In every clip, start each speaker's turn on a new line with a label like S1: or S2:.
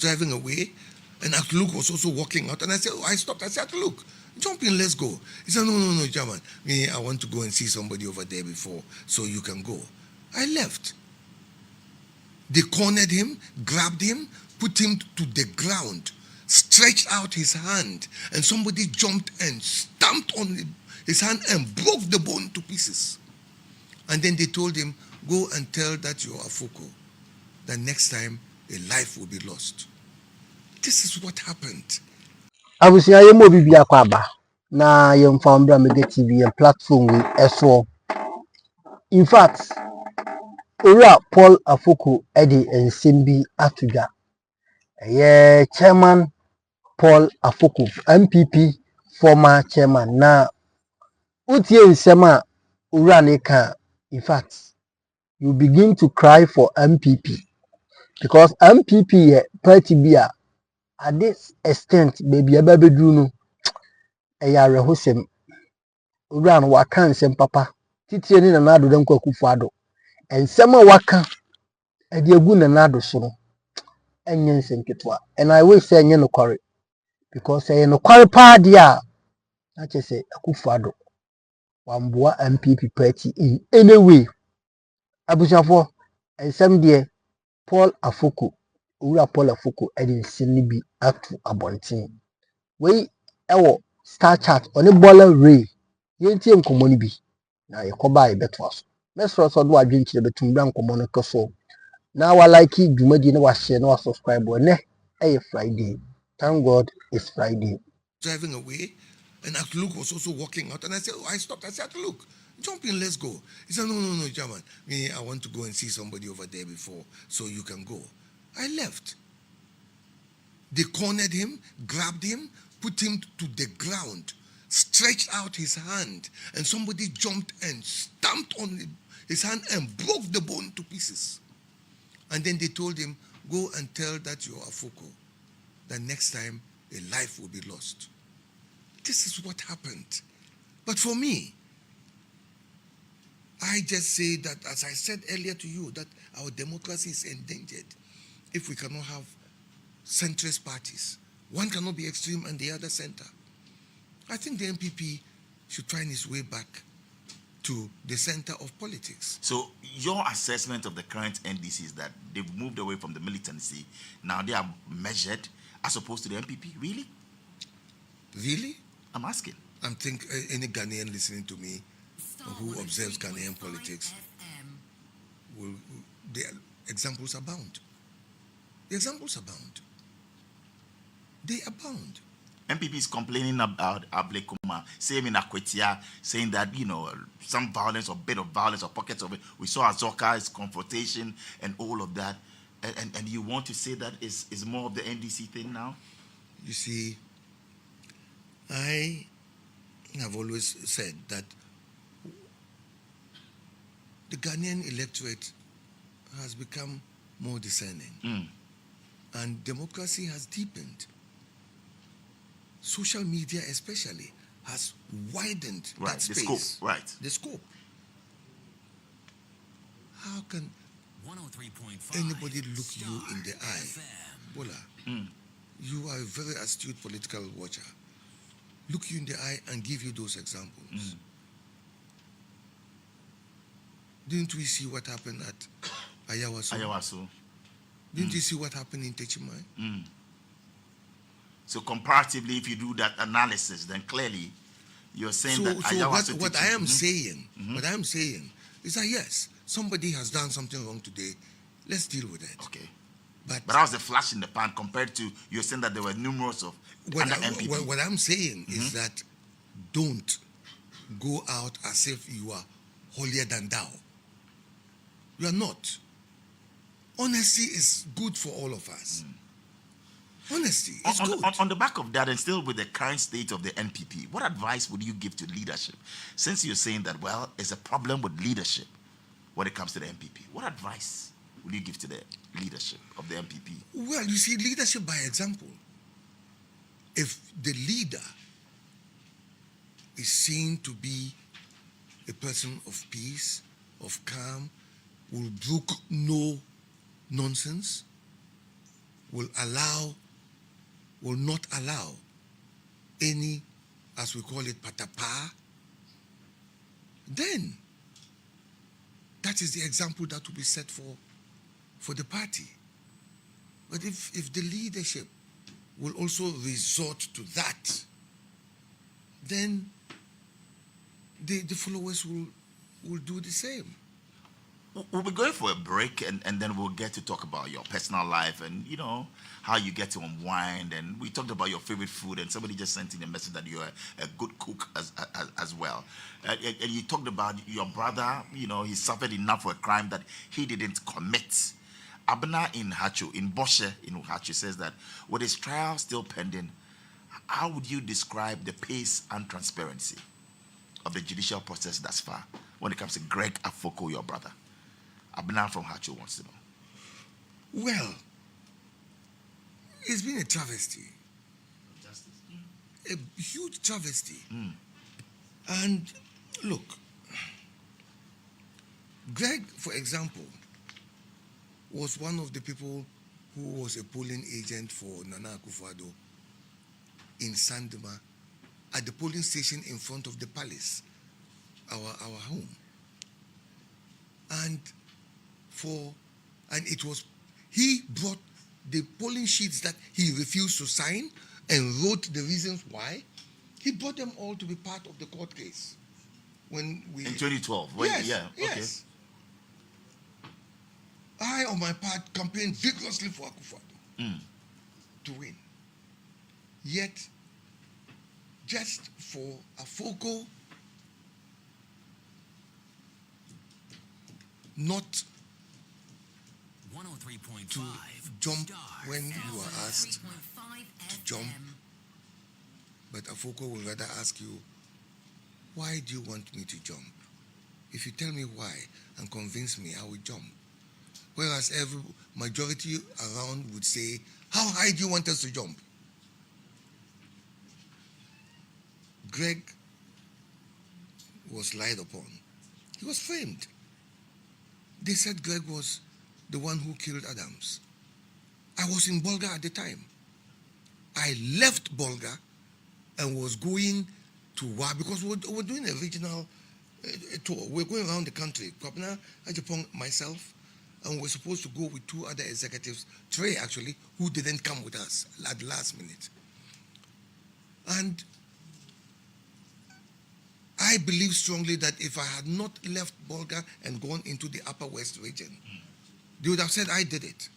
S1: driving away, and Luke was also walking out. And I said, I stopped. I said, look, jump in, let's go. He said, no, German. I want to go and see somebody over there before, so you can go. I left. They cornered him, grabbed him, put him to the ground, stretched out his hand, and somebody jumped and stamped on his hand and broke the bone to pieces. And then they told him, go and tell that you're Afoko, that next time a life will be lost. This is what happened.
S2: Abusia ye mo bibi akwaba na ye mfambra mega TV and platform we eso. In fact, Ura Paul Afoko Eddie and Simbi Atuga. Ye chairman Paul Afoko, NPP former chairman. Na utie nsema Ura neka. In fact, you begin to cry for MPP because MPP ye party bia at this extent baby ababedru no eya rehosem Ura no waka nsem papa titie ni na ado dem kwa Akuffo Addo ensem a waka ade agu na ado so no enye nsem ketwa and I will say enye no kware because enye no kware pa dia na che say Akuffo Addo wamboa MPP party in any way abushafo ensem de Paul Afoko Ura Paul Afoko ade nsem bi atu abonten we ewo star chat oni bola ray yentie nkomo ni bi na yekoba yebeto aso mesro so do adwenkyere betumbra nkomo no koso na wa like dwumadi na wa share na wa subscribe ne Friday. Thank God it's Friday.
S1: Driving away, and Luke was also walking out. And I said, I stopped. I said, look, jump in, let's go. He said, no, German. I want to go and see somebody over there before, so you can go. I left. They cornered him, grabbed him, put him to the ground, stretched out his hand, and somebody jumped and stamped on his hand and broke the bone to pieces. And then they told him, go and tell that you're Afoko, that next time a life will be lost. This is what happened. But for me, I just say that, as I said earlier to you, that our democracy is endangered if we cannot have centrist parties. One cannot be extreme and the other center. I think the NPP should find its way back to the center of politics.
S3: So your assessment of the current NDC is that they've moved away from the militancy. Now they are measured as opposed to the NPP. Really?
S1: Really?
S3: I'm asking.
S1: I think any Ghanaian listening to me who observes Ghanaian politics, the examples abound. The examples abound. They abound.
S3: NPP is complaining about Ablekuma, same in Akwetia, saying that, some violence or bit of violence or pockets of it. We saw Azoka's confrontation and all of that. And you want to say that is more of the NDC thing now?
S1: You see, I have always said that the Ghanaian electorate has become more discerning. And democracy has deepened. Social media especially has widened that space.
S3: The scope, right.
S1: The scope. How can anybody look you in the eye? Bola, you are a very astute political watcher. Look you in the eye and give you those examples. Didn't we see what happened at Ayawaso? Didn't you see what happened in Techimai?
S3: So comparatively, if you do that analysis, then clearly you're saying that Ayawaso.
S1: What I am saying is that yes, somebody has done something wrong today. Let's deal with it.
S3: Okay. But that was a flash in the pan compared to you're saying that there were numerous of NPP.
S1: What I'm saying is that don't go out as if you are holier than thou. You are not. Honesty is good for all of us. Honesty is good.
S3: On the back of that, and still with the current state of the NPP, what advice would you give to leadership? Since you're saying that, well, it's a problem with leadership when it comes to the NPP. What advice would you give to the leadership of the NPP?
S1: Well, you see, leadership by example. If the leader is seen to be a person of peace, of calm, will brook no nonsense, will not allow any, as we call it, patapa, then that is the example that will be set for the party. But if the leadership will also resort to that, then the followers will do the same.
S3: We'll be going for a break, and then we'll get to talk about your personal life and, how you get to unwind. And we talked about your favorite food, and somebody just sent in a message that you're a good cook as well. And you talked about your brother, he suffered enough for a crime that he didn't commit. Abner in Boshe in Hachu says that with his trial still pending, how would you describe the pace and transparency of the judicial process thus far when it comes to Greg Afoko, your brother? Abner from Hachu wants to know.
S1: Well, it's been a travesty. A huge travesty. And look, Greg, for example, was one of the people who was a polling agent for Nana Akufo-Addo in Sandema at the polling station in front of the palace, our home. And he brought the polling sheets that he refused to sign and wrote the reasons why. He brought them all to be part of the court case. In
S3: 2012?
S1: Yes. I, on my part, campaigned vigorously for Akufo-Addo to win. Yet, just for Afoko not to jump when you are asked to jump, but Afoko will rather ask you, why do you want me to jump? If you tell me why and convince me, I will jump. Whereas every majority around would say, how high do you want us to jump? Greg was lied upon. He was framed. They said Greg was the one who killed Adams. I was in Bolga at the time. I left Bolga and was going to Wa because we're doing a regional tour. We're going around the country. Kwabena, Ajapong, myself, and we're supposed to go with two other executives, Trey actually, who didn't come with us at the last minute. And I believe strongly that if I had not left Bolga and gone into the Upper West region, they would have said I did it.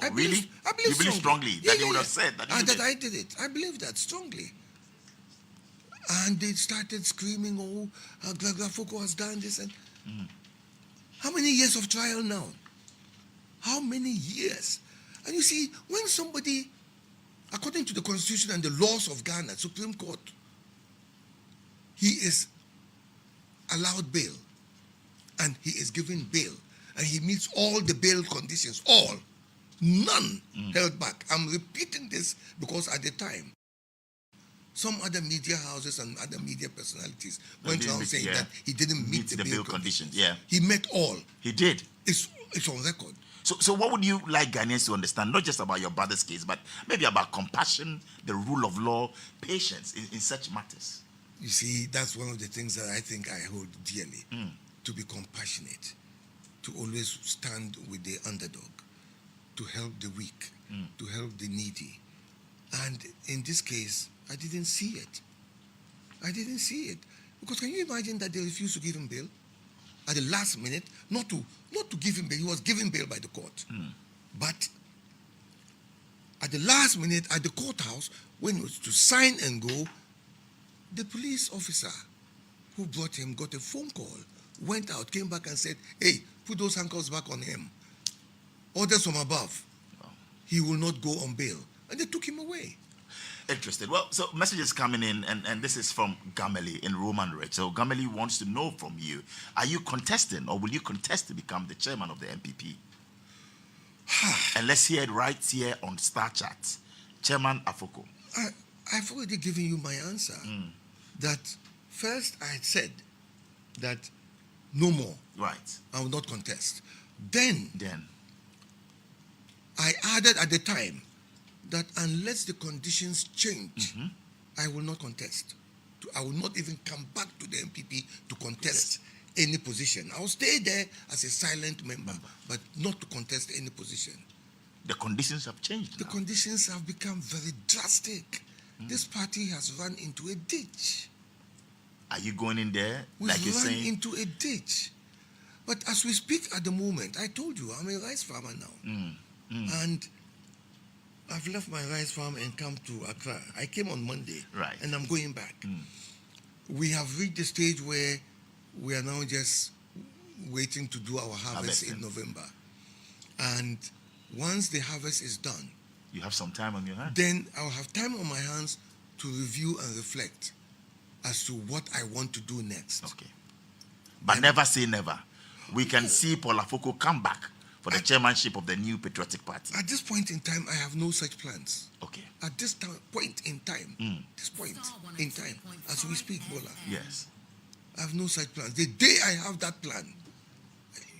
S3: Oh, really?
S1: I believe
S3: you believe strongly that they would have said that you did?
S1: I did it. I believe that strongly. And they started screaming, oh, Greg Afoko has done this. And how many years of trial now? How many years? And you see, when somebody, according to the Constitution and the laws of Ghana, Supreme Court, he is allowed bail and he is given bail and he meets all the bail conditions, all, none held back. I'm repeating this because at the time, some other media houses and other media personalities went around saying that he didn't meet the bail conditions.
S3: Yeah.
S1: He met all.
S3: He did.
S1: It's on record.
S3: So what would you like Ghanaians to understand, not just about your brother's case, but maybe about compassion, the rule of law, patience in such matters?
S1: You see, that's one of the things that I think I hold dearly, to be compassionate, to always stand with the underdog, to help the weak, to help the needy. And in this case, I didn't see it. I didn't see it. Because can you imagine that they refused to give him bail? At the last minute, not to give him bail, he was given bail by the court. But at the last minute, at the courthouse, when he was to sign and go, the police officer who brought him got a phone call, went out, came back and said, hey, put those handcuffs back on him. Orders from above. He will not go on bail. And they took him away.
S3: Interesting. Well, so messages coming in, and this is from Gameli in Roman Ridge. So Gameli wants to know from you, are you contesting or will you contest to become the chairman of the NPP? And let's hear it right here on Star Chat. Chairman Afoko.
S1: I've already given you my answer. That first I had said that no more.
S3: Right.
S1: I will not contest. Then I added at the time that unless the conditions change, I will not contest. I will not even come back to the NPP to contest any position. I will stay there as a silent member, but not to contest any position.
S3: The conditions have changed.
S1: The
S3: now.
S1: conditions have become very drastic. This party has run into a ditch.
S3: Are you going in there?
S1: We've
S3: like you're
S1: run
S3: saying?
S1: into a ditch. But as we speak at the moment, I told you, I'm a rice farmer now. And I've left my rice farm and come to Accra. I came on Monday,
S3: Right.
S1: and I'm going back. We have reached the stage where we are now just waiting to do our harvest in November. And once the harvest is done,
S3: You have some time on your hands.
S1: then I'll have time on my hands to review and reflect as to what I want to do next.
S3: Okay. But never say never. We can see Paul Afoko come back for the chairmanship of the new patriotic party.
S1: At this point in time, I have no such plans.
S3: Okay.
S1: At this point in time, as we speak, Bola,
S3: Yes.
S1: I have no such plans. The day I have that plan,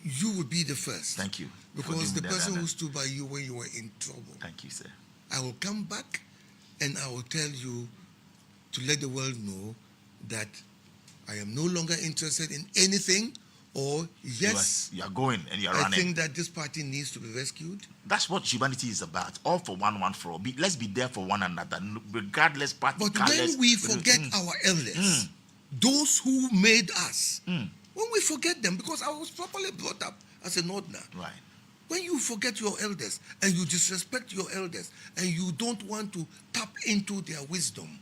S1: you will be the first.
S3: Thank you. for
S1: Because the
S3: doing that,
S1: person
S3: Anna.
S1: who stood by you when you were in trouble.
S3: Thank you, sir.
S1: I will come back and I will tell you to let the world know that I am no longer interested in anything, or yes,
S3: You are going and you are
S1: I
S3: running.
S1: think that this party needs to be rescued.
S3: That's what humanity is about. All for one, one for all. Let's be there for one another, regardless party.
S1: But
S3: colors.
S1: when we forget our elders, those who made us, when we forget them, because I was properly brought up as a Northerner,
S3: Right.
S1: when you forget your elders and you disrespect your elders and you don't want to tap into their wisdom,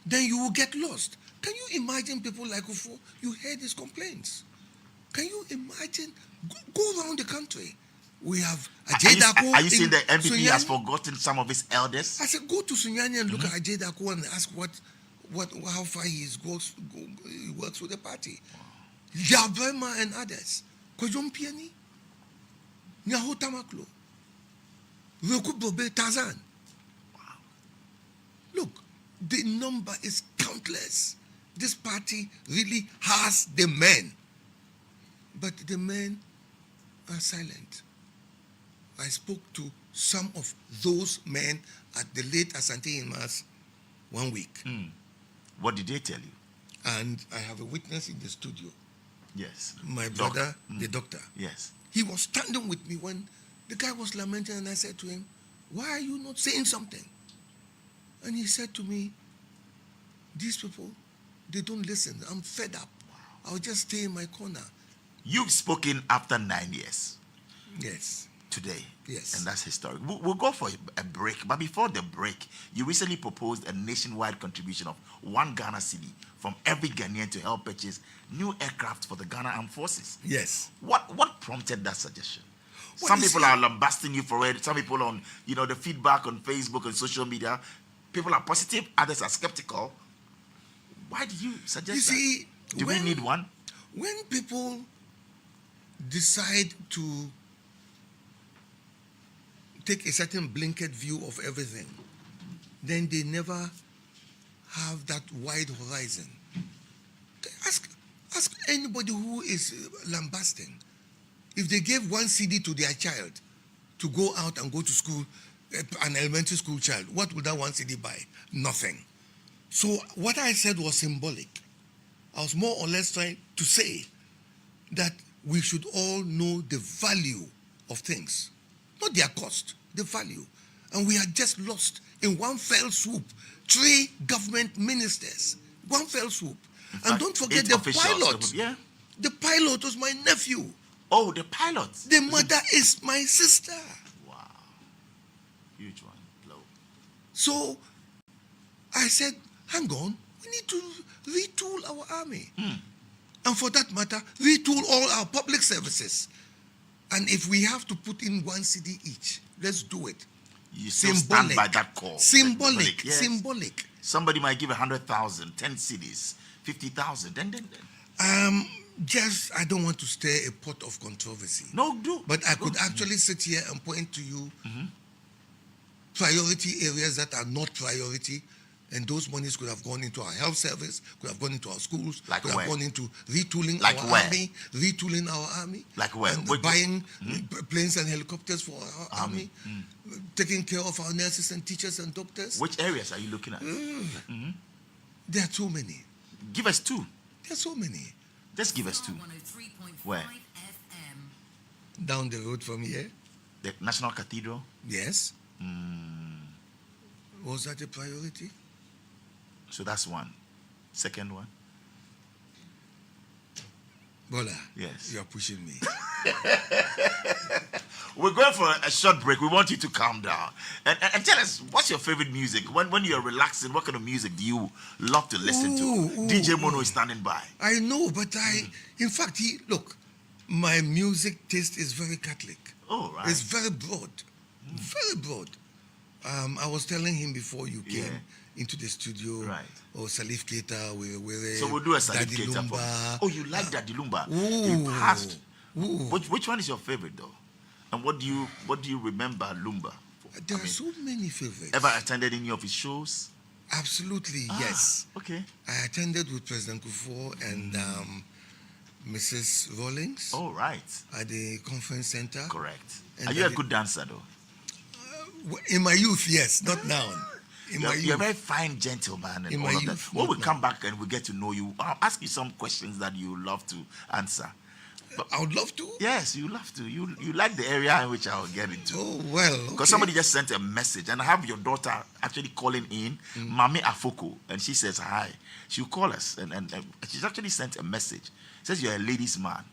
S1: then you will get lost. Can you imagine people like Ufo? You heard his complaints. Can you imagine? Go around the country. We have Ajedako.
S3: Are you saying the NPP has forgotten some of is elders?
S1: I said, go to Sunyani and look at Ajedako and ask how far he works with the party. Yabrema and others. Kojompiani. Nyahotamaklo. Rekubobe Tazan. Look, the number is countless. This party really has the men. But the men are silent. I spoke to some of those men at the late Asante Imas 1 week.
S3: What did they tell you?
S1: And I have a witness in the studio.
S3: Yes.
S1: My brother, the doctor.
S3: Yes.
S1: He was standing with me when the guy was lamenting, and I said to him, why are you not saying something? And he said to me, these people, they don't listen. I'm fed up. I'll just stay in my corner.
S3: You've spoken after 9 years.
S1: Yes.
S3: Today.
S1: Yes.
S3: And that's historic. We'll go for a break. But before the break, you recently proposed a nationwide contribution of 1 Ghana cedi from every Ghanaian to help purchase new aircraft for the Ghana Armed Forces.
S1: Yes.
S3: What prompted that suggestion?
S1: Well,
S3: Some people are lambasting you for it. Some people on, the feedback on Facebook and social media, people are positive, others are skeptical. Why did you suggest that?
S1: You see,
S3: Do we need one?
S1: When people decide to take a certain blinkered view of everything, then they never have that wide horizon. Ask anybody who is lambasting. If they gave 1 cedi to their child to go out and go to school, an elementary school child, what would that 1 cedi buy? Nothing. So what I said was symbolic. I was more or less trying to say that we should all know the value of things, not their cost, the value. And we had just lost in one fell swoop 3 government ministers, one fell swoop. And don't forget the pilot.
S3: Yeah.
S1: The pilot was my nephew.
S3: Oh, the pilot.
S1: The mother is my sister.
S3: Wow. Huge one. Blow.
S1: So I said, hang on, we need to retool our army. And for that matter, retool all our public services. And if we have to put in 1 cedi each, let's do it.
S3: You still stand by that call.
S1: Symbolic.
S3: Yes.
S1: Symbolic.
S3: Somebody might give 100,000, 10 cedis, 50,000. Then.
S1: Just, I don't want to stir a pot of controversy.
S3: No, do.
S1: But I could actually sit here and point to you priority areas that are not priority and those monies could have gone into our health service, could have gone into our schools,
S3: Like
S1: could
S3: where?
S1: have gone into retooling
S3: Like
S1: our
S3: where?
S1: army, retooling our army,
S3: Like where?
S1: and
S3: Which-
S1: buying planes and helicopters for our army,
S3: Army.
S1: taking care of our nurses and teachers and doctors.
S3: Which areas are you looking at?
S1: There are too many.
S3: Give us two.
S1: There are so many.
S3: Just give us two.
S4: 103.5
S3: Where?
S4: FM.
S1: Down the road from here,
S3: The National Cathedral.
S1: yes. Was that a priority?
S3: So that's one. Second one.
S1: Bola,
S3: Yes.
S1: you are pushing me.
S3: We're going for a short break. We want you to calm down and tell us, what's your favorite music? When you're relaxing, what kind of music do you love to listen to? DJ Mono is standing by.
S1: I know, but in fact, look, my music taste is very Catholic.
S3: Oh, right.
S1: It's very broad, very broad. I was telling him before you came
S3: Yeah.
S1: into the studio.
S3: Right.
S1: Oh, Salif Keita,
S3: So we'll do a Salif
S1: Daddy
S3: Keita for
S1: Lumba.
S3: Oh, you like Daddy Lumba?
S1: Ooh.
S3: You passed.
S1: Ooh.
S3: Which one is your favorite though? And what do you remember Lumba for?
S1: There are so many favorites.
S3: Ever attended any of his shows?
S1: Absolutely, yes.
S3: Okay.
S1: I attended with President Akuffo and Mrs. Rawlings
S3: Oh, right.
S1: at the conference center.
S3: Correct.
S1: And
S3: Are you a
S1: Daddy-
S3: good dancer though?
S1: In my youth, yes, not now. In my
S3: You're a
S1: youth.
S3: very fine gentleman and
S1: In
S3: all
S1: my
S3: of that.
S1: youth,
S3: When we
S1: not
S3: come back and we get to know you, I'll ask you some questions that you love to answer.
S1: I would love to.
S3: Yes, you love to. You like the area in which I'll get into.
S1: Oh, well.
S3: Because
S1: okay.
S3: somebody just sent a message, and I have your daughter actually calling in, Mami Afoko, and she says hi. She'll call us, and she's actually sent a message. Says you're a ladies' man.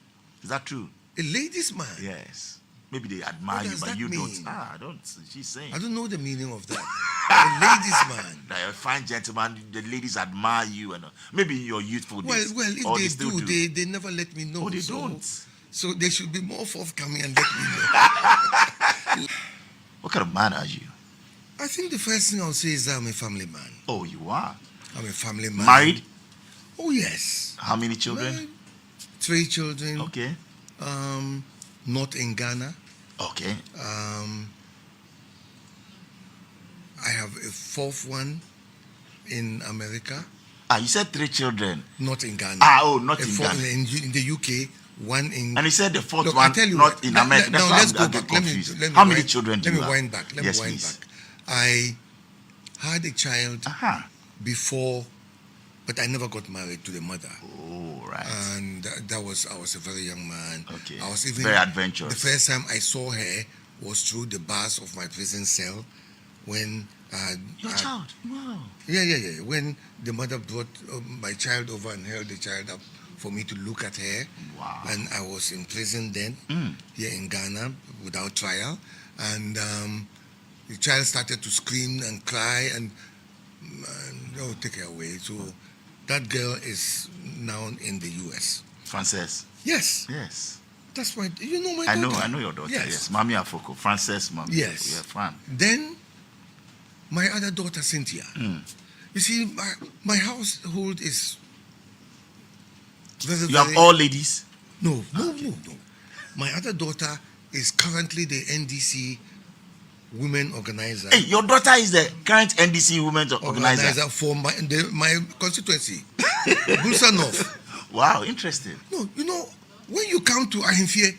S3: Is that true?
S1: A ladies' man.
S3: Yes. Maybe they admire
S1: What
S3: you,
S1: does
S3: but
S1: that
S3: you
S1: mean?
S3: don't. I don't. She's saying.
S1: I don't know the meaning of that. A ladies' man.
S3: That you're a fine gentleman, the ladies admire you, and maybe in your youthful
S1: Well,
S3: days.
S1: well,
S3: or
S1: if they
S3: still
S1: do, they never let me know.
S3: Oh, they
S1: so,
S3: don't.
S1: So they should be more forthcoming and let me know.
S3: What kind of man are you?
S1: I think the first thing I'll say is I'm a family man.
S3: Oh, you are.
S1: I'm a family man.
S3: Married?
S1: Oh, yes.
S3: How many children?
S1: Married. 3 children.
S3: Okay.
S1: Not in Ghana.
S3: Okay.
S1: I have a 4th one in America.
S3: You said 3 children.
S1: Not in Ghana.
S3: Not
S1: A
S3: in
S1: 4th
S3: Ghana.
S1: In the UK, 1 in.
S3: And he said the 4th
S1: Look,
S3: one,
S1: I'll tell you
S3: not
S1: what.
S3: in
S1: Now,
S3: America.
S1: now,
S3: That's why
S1: let's
S3: I
S1: go
S3: get
S1: back. Let me
S3: confused. How many children do
S1: Let
S3: you
S1: me
S3: have?
S1: wind back. Let
S3: Yes,
S1: me wind
S3: please.
S1: back. I had a child before, but I never got married to the mother.
S3: Oh, right.
S1: And I was a very young man.
S3: Okay.
S1: I was even
S3: Very adventurous.
S1: The first time I saw her was through the bars of my prison cell when
S3: Your child? Wow.
S1: yeah. When the mother brought my child over and held the child up for me to look at her.
S3: Wow.
S1: And I was in prison then, here in Ghana, without trial. And the child started to scream and cry and take her away. So that girl is now in the US.
S3: Frances.
S1: Yes.
S3: Yes.
S1: That's my, you know my daughter.
S3: I know your daughter. Yes. Mami Afoko. Frances, Mami.
S1: Yes.
S3: Yeah, fine.
S1: Then my other daughter, Cynthia. You see, my household is very,
S3: You have all ladies?
S1: No. My other daughter is currently the NDC women organizer.
S3: Hey, your daughter is the current NDC women's organizer.
S1: For my constituency, Bulsa North.
S3: Wow, interesting.
S1: No, you know, when you come to Ahimfie,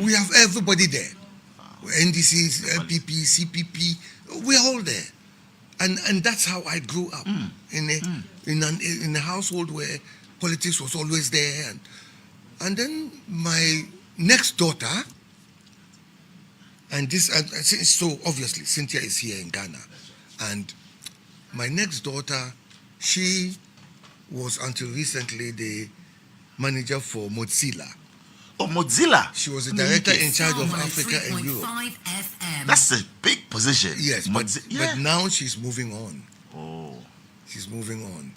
S1: we have everybody there. NDC, NPP, CPP, we're all there. And that's how I grew up in a household where politics was always there. And then my next daughter, so obviously Cynthia is here in Ghana, and my next daughter, she was until recently the manager for Mozilla.
S3: Oh, Mozilla.
S1: She was the director in charge of Africa and Europe.
S4: 103.5 FM.
S3: That's a big position.
S1: Yes, but now she's moving on.
S3: Oh.
S1: She's moving on.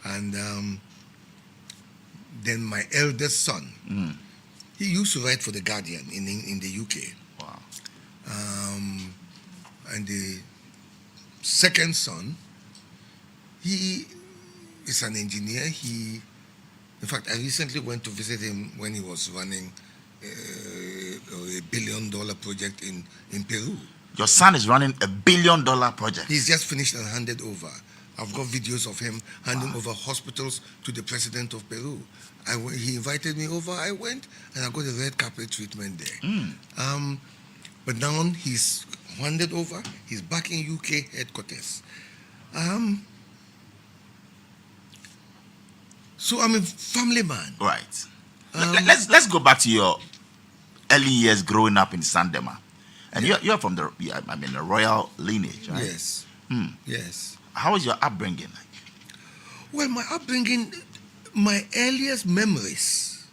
S1: And then my eldest son, he used to write for The Guardian in the UK.
S3: Wow.
S1: And the second son, he is an engineer. In fact, I recently went to visit him when he was running a $1 billion project in Peru.
S3: Your son is running $1 billion project.
S1: He's just finished and handed over I've got videos of him handing over hospitals to the president of Peru. He invited me over. I went, and I got a red carpet treatment there. But now he's handed over. He's back in UK headquarters. So I'm a family man.
S3: Right. Let's go back to your early years growing up in Sandema, and you're from the the royal lineage, right?
S1: Yes. Yes.
S3: How was your upbringing?
S1: Well, my upbringing, my earliest memories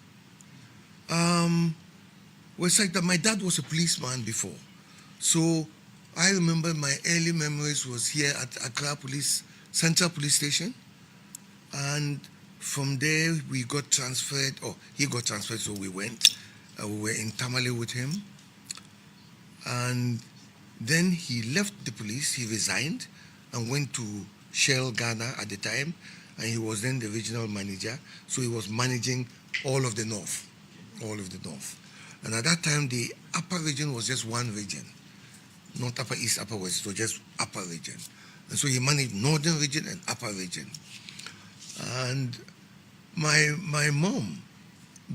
S1: was like that. My dad was a policeman before, so I remember my early memories was here at Accra Central Police Station, and from there we got transferred, or he got transferred, so we went. We were in Tamale with him, and then he left the police. He resigned and went to Shell Ghana at the time, and he was then the regional manager. So he was managing all of the north. And at that time, the upper region was just one region, not upper east, upper west, so just upper region. And so he managed northern region and upper region. And my mom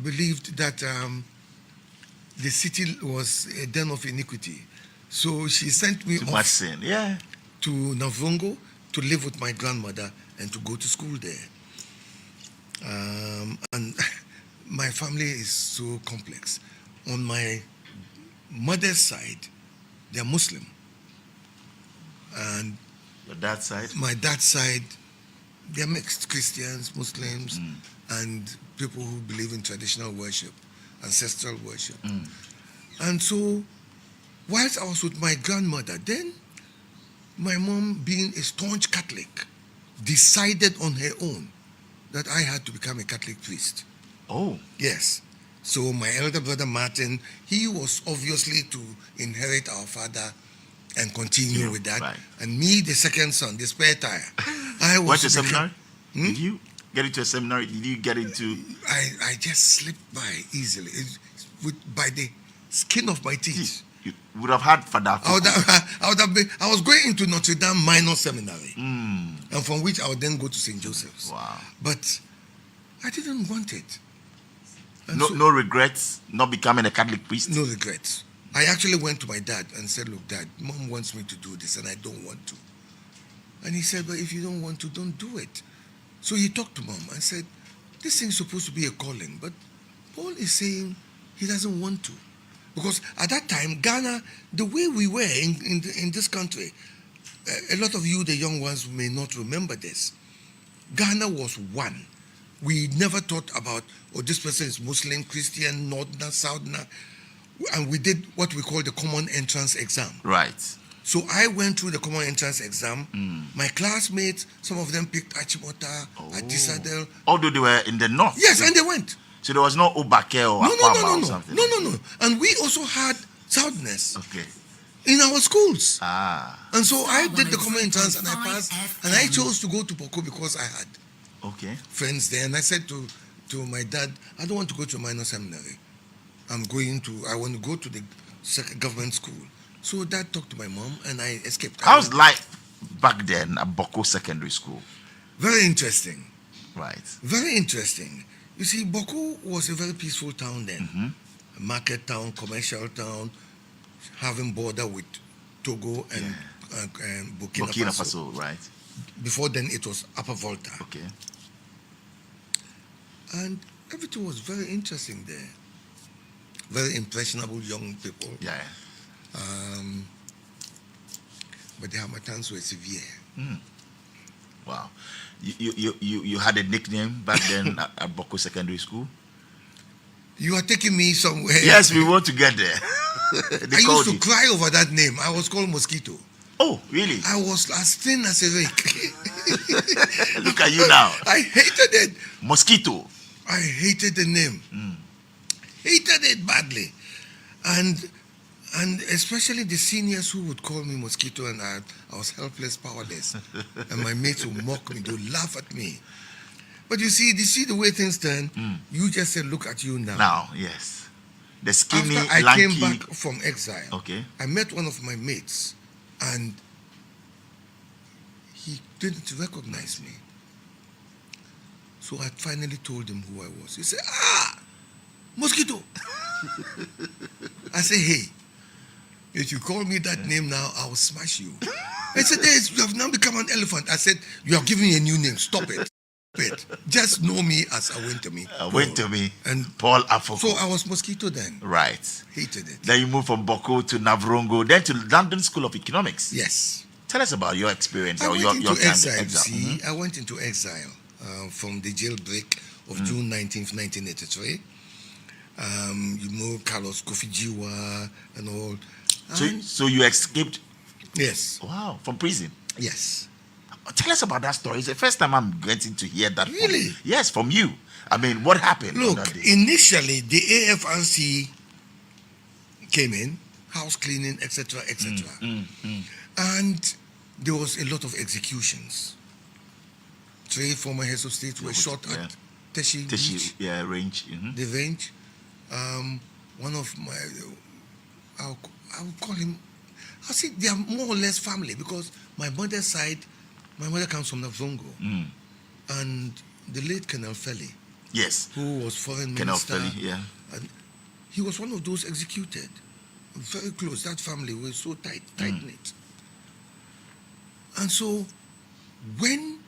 S1: believed that the city was a den of iniquity. So she sent me
S3: Too much sin, yeah.
S1: to Navrongo to live with my grandmother and to go to school there. And my family is so complex. On my mother's side, they're Muslim. And
S3: Your dad's side?
S1: my dad's side, they're mixed, Christians, Muslims, and people who believe in traditional worship, ancestral worship. And so, whilst I was with my grandmother, then my mom, being a staunch Catholic, decided on her own that I had to become a Catholic priest.
S3: Oh.
S1: Yes. So my elder brother Martin, he was obviously to inherit our father and continue with that.
S3: Right.
S1: And me, the second son, the spare tire. I was
S3: Went to
S1: to
S3: seminary?
S1: become-
S3: Did you get into a seminary? Did you get into...
S1: I just slipped by easily, by the skin of my teeth.
S3: You would have had Father Afoko.
S1: I was going into Notre Dame Minor Seminary, and from which I would then go to St. Joseph's.
S3: Wow.
S1: But I didn't want it. And
S3: No,
S1: so-
S3: no regrets not becoming a Catholic priest?
S1: No regrets. I actually went to my dad and said, look, Dad, Mom wants me to do this and I don't want to. And he said, but if you don't want to, don't do it. So he talked to Mom and said, this thing's supposed to be a calling, but Paul is saying he doesn't want to. Because at that time, Ghana, the way we were in this country, a lot of you, the young ones, may not remember this. Ghana was one. We never thought about, oh, this person is Muslim, Christian, Northerner, Southerner. And we did what we call the common entrance exam.
S3: Right.
S1: So I went through the common entrance exam. My classmates, some of them picked Achimota, Atisadel.
S3: Although they were in the north.
S1: Yes, and they went.
S3: So there was no Obake or Akwaba or something?
S1: No. And we also had Southerners
S3: Okay.
S1: in our schools.
S3: Ah.
S1: And so I did the common entrance and I passed. And I chose to go to Boko because I had
S3: Okay.
S1: friends there. And I said to my dad, I don't want to go to a minor seminary. I want to go to the government school. So Dad talked to my mom and I escaped.
S3: How's life back then at Boko Secondary School?
S1: Very interesting.
S3: Right.
S1: Very interesting. You see, Boko was a very peaceful town then. A market town, commercial town, having border with Togo and Burkina Faso.
S3: Right.
S1: Before then, it was Upper Volta.
S3: Okay.
S1: And everything was very interesting there. Very impressionable young people.
S3: Yeah.
S1: But the Hamatans were severe.
S3: Wow. You had a nickname back then at Boko Secondary School?
S1: You are taking me somewhere.
S3: Yes, we want to get there.
S1: I used to cry over that name. I was called Mosquito.
S3: Oh, really?
S1: I was as thin as a rake.
S3: Look at you now.
S1: I hated it.
S3: Mosquito.
S1: I hated the name. Hated it badly. And especially the seniors who would call me Mosquito, and I was helpless, powerless. And my mates would mock me, they would laugh at me. But you see the way things turn, you just said, look at you now.
S3: Now, yes. The skinny,
S1: After I
S3: lanky.
S1: came back from exile,
S3: Okay.
S1: I met one of my mates, and He didn't recognize me. So I finally told him who I was. He said, Mosquito. I said, hey, if you call me that name now, I will smash you. He said, yes, you have now become an elephant. I said, you have given me a new name. Stop it. Just know me as Awentemi.
S3: Awentemi
S1: And
S3: Paul Afoko.
S1: so I was Mosquito then.
S3: Right.
S1: Hated it.
S3: Then you moved from Boko to Navrongo, then to London School of Economics.
S1: Yes.
S3: Tell us about your experience.
S1: I
S3: or
S1: went
S3: your
S1: into exile.
S3: kind of
S1: See, I went into exile from the jailbreak of June 19th, 1983. You know, Carlos Kofi Jiwa and all.
S3: So you escaped?
S1: Yes.
S3: Wow, from prison?
S1: Yes.
S3: Tell us about that story. It's the first time I'm getting to hear that.
S1: Really?
S3: Yes, from you. I mean, what happened on
S1: Look,
S3: that day?
S1: initially the AFRC came in, house cleaning, etc., etc. And there was a lot of executions. 3 former heads of state were shot at Teshi Beach,
S3: range.
S1: the range. One of my, I'll call him, I'll say they are more or less family because my mother's side, my mother comes from Navrongo. And the late Colonel Feli,
S3: Yes.
S1: who was foreign
S3: Colonel
S1: minister,
S3: Feli, yeah.
S1: and he was one of those executed. Very close. That family was so tight knit. And so when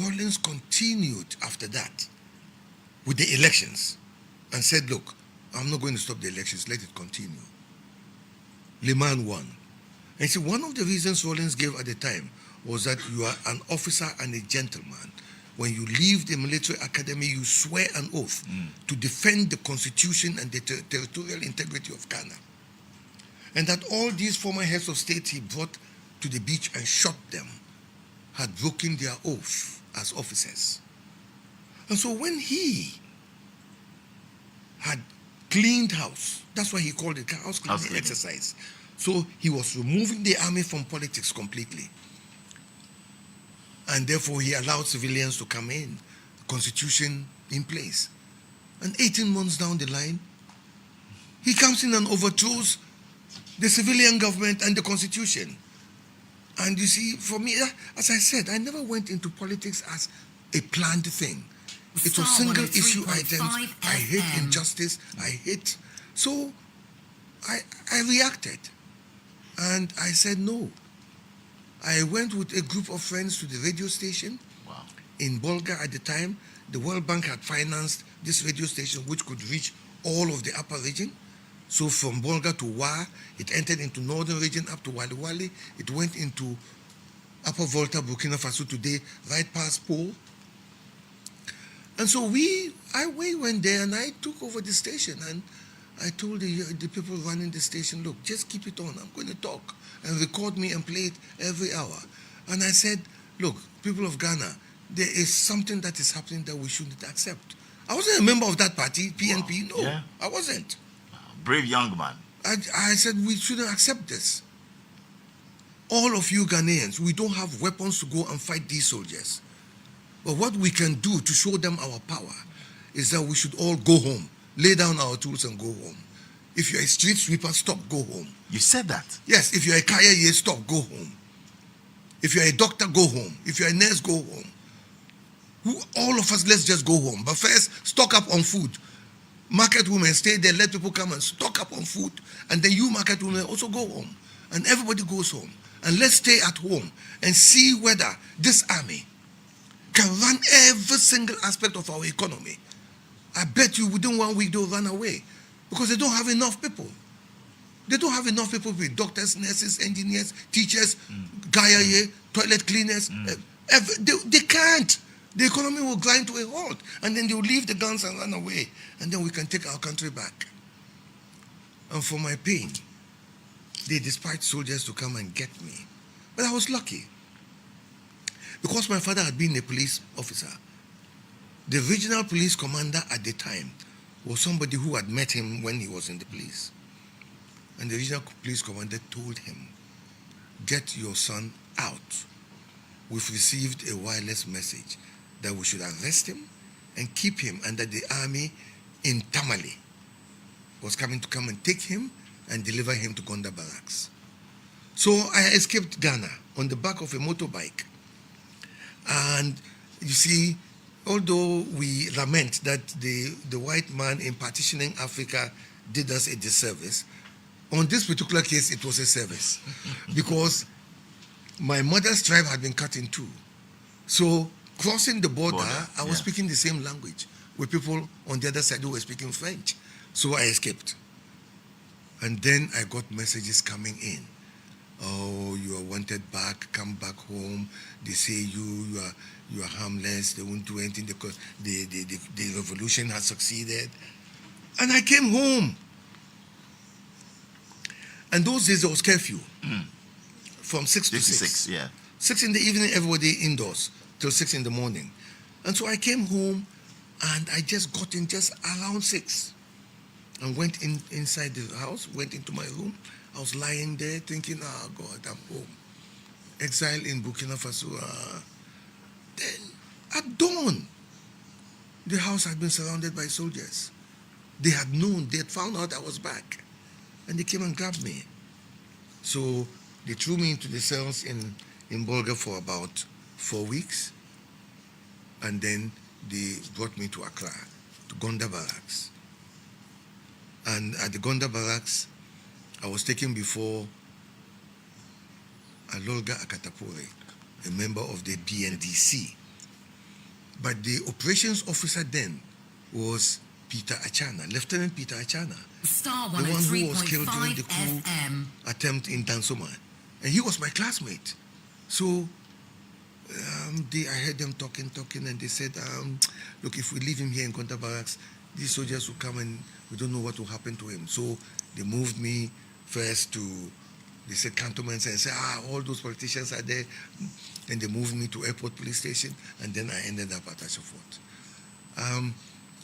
S1: Rawlings continued after that with the elections and said, look, I'm not going to stop the elections, let it continue. Liman won. And see, one of the reasons Rawlings gave at the time was that you are an officer and a gentleman. When you leave the military academy, you swear an oath to defend the constitution and the territorial integrity of Ghana. And that all these former heads of state he brought to the beach and shot them had broken their oath as officers. And so when he had cleaned house, that's why he called it house cleaning exercise. So he was removing the army from politics completely. And therefore he allowed civilians to come in, constitution in place. And 18 months down the line, he comes in and overthrows the civilian government and the constitution. And you see, for me, as I said, I never went into politics as a planned thing. It was single issue items. I hate injustice. I hate. So I reacted. And I said no. I went with a group of friends to the radio station in Bolga at the time. The World Bank had financed this radio station which could reach all of the upper region. So from Bolga to Wa, it entered into northern region up to Wali Wali. It went into Upper Volta, Burkina Faso today, right past Pole. And so we went there and I took over the station and I told the people running the station, look, just keep it on. I'm going to talk and record me and play it every hour. And I said, look, people of Ghana, there is something that is happening that we shouldn't accept. I wasn't a member of that party, PNP. No,
S3: Yeah.
S1: I wasn't.
S3: Brave young man.
S1: I said we shouldn't accept this. All of you Ghanaians, we don't have weapons to go and fight these soldiers. But what we can do to show them our power is that we should all go home, lay down our tools and go home. If you're a street sweeper, stop, go home.
S3: You said that?
S1: Yes, if you're a kaya, stop, go home. If you're a doctor, go home. If you're a nurse, go home. All of us, let's just go home. But first, stock up on food. Market women stay there, let people come and stock up on food. And then you market women also go home. And everybody goes home. And let's stay at home and see whether this army can run every single aspect of our economy. I bet you within 1 week they'll run away because they don't have enough people. They don't have enough people with doctors, nurses, engineers, teachers, gaya, toilet cleaners. They can't. The economy will grind to a halt and then they'll leave the guns and run away and then we can take our country back. And for my pain, they dispatched soldiers to come and get me. But I was lucky. Because my father had been a police officer, the regional police commander at the time was somebody who had met him when he was in the police. And the regional police commander told him, get your son out. We've received a wireless message that we should arrest him and keep him, and that the army in Tamale was coming to come and take him and deliver him to Gonda barracks. So I escaped Ghana on the back of a motorbike. And you see, although we lament that the white man in partitioning Africa did us a disservice, on this particular case, it was a service. Because my mother's tribe had been cut in two. So crossing the border, I was speaking the same language with people on the other side who were speaking French. So I escaped. And then I got messages coming in. Oh, you are wanted back, come back home. They say you are harmless, they won't do anything because the revolution has succeeded. And I came home. And those days there was curfew. From 6 to 6. 6 in the evening, everybody indoors till 6 in the morning. And so I came home and I just got in just around 6 and went inside the house, went into my room. I was lying there thinking, oh God, I'm home. Exile in Burkina Faso. Then at dawn, the house had been surrounded by soldiers. They had known, they had found out I was back. And they came and grabbed me. So they threw me into the cells in Bolga for about 4 weeks. And then they brought me to Accra, to Gonda Barracks. And at the Gonda Barracks, I was taken before Alolga Akatapore, a member of the BNDC. But the operations officer then was Peter Achana, Lieutenant Peter Achana,
S4: Star
S1: the one who was killed during
S4: 103.5
S1: the coup
S4: FM.
S1: attempt in Dansoma. And he was my classmate. So I heard them talking, and they said, look, if we leave him here in Gonda Barracks, these soldiers will come and we don't know what will happen to him. So they moved me first to, they said cantonments and said, all those politicians are there. And they moved me to Airport Police Station, and then I ended up at Ashford.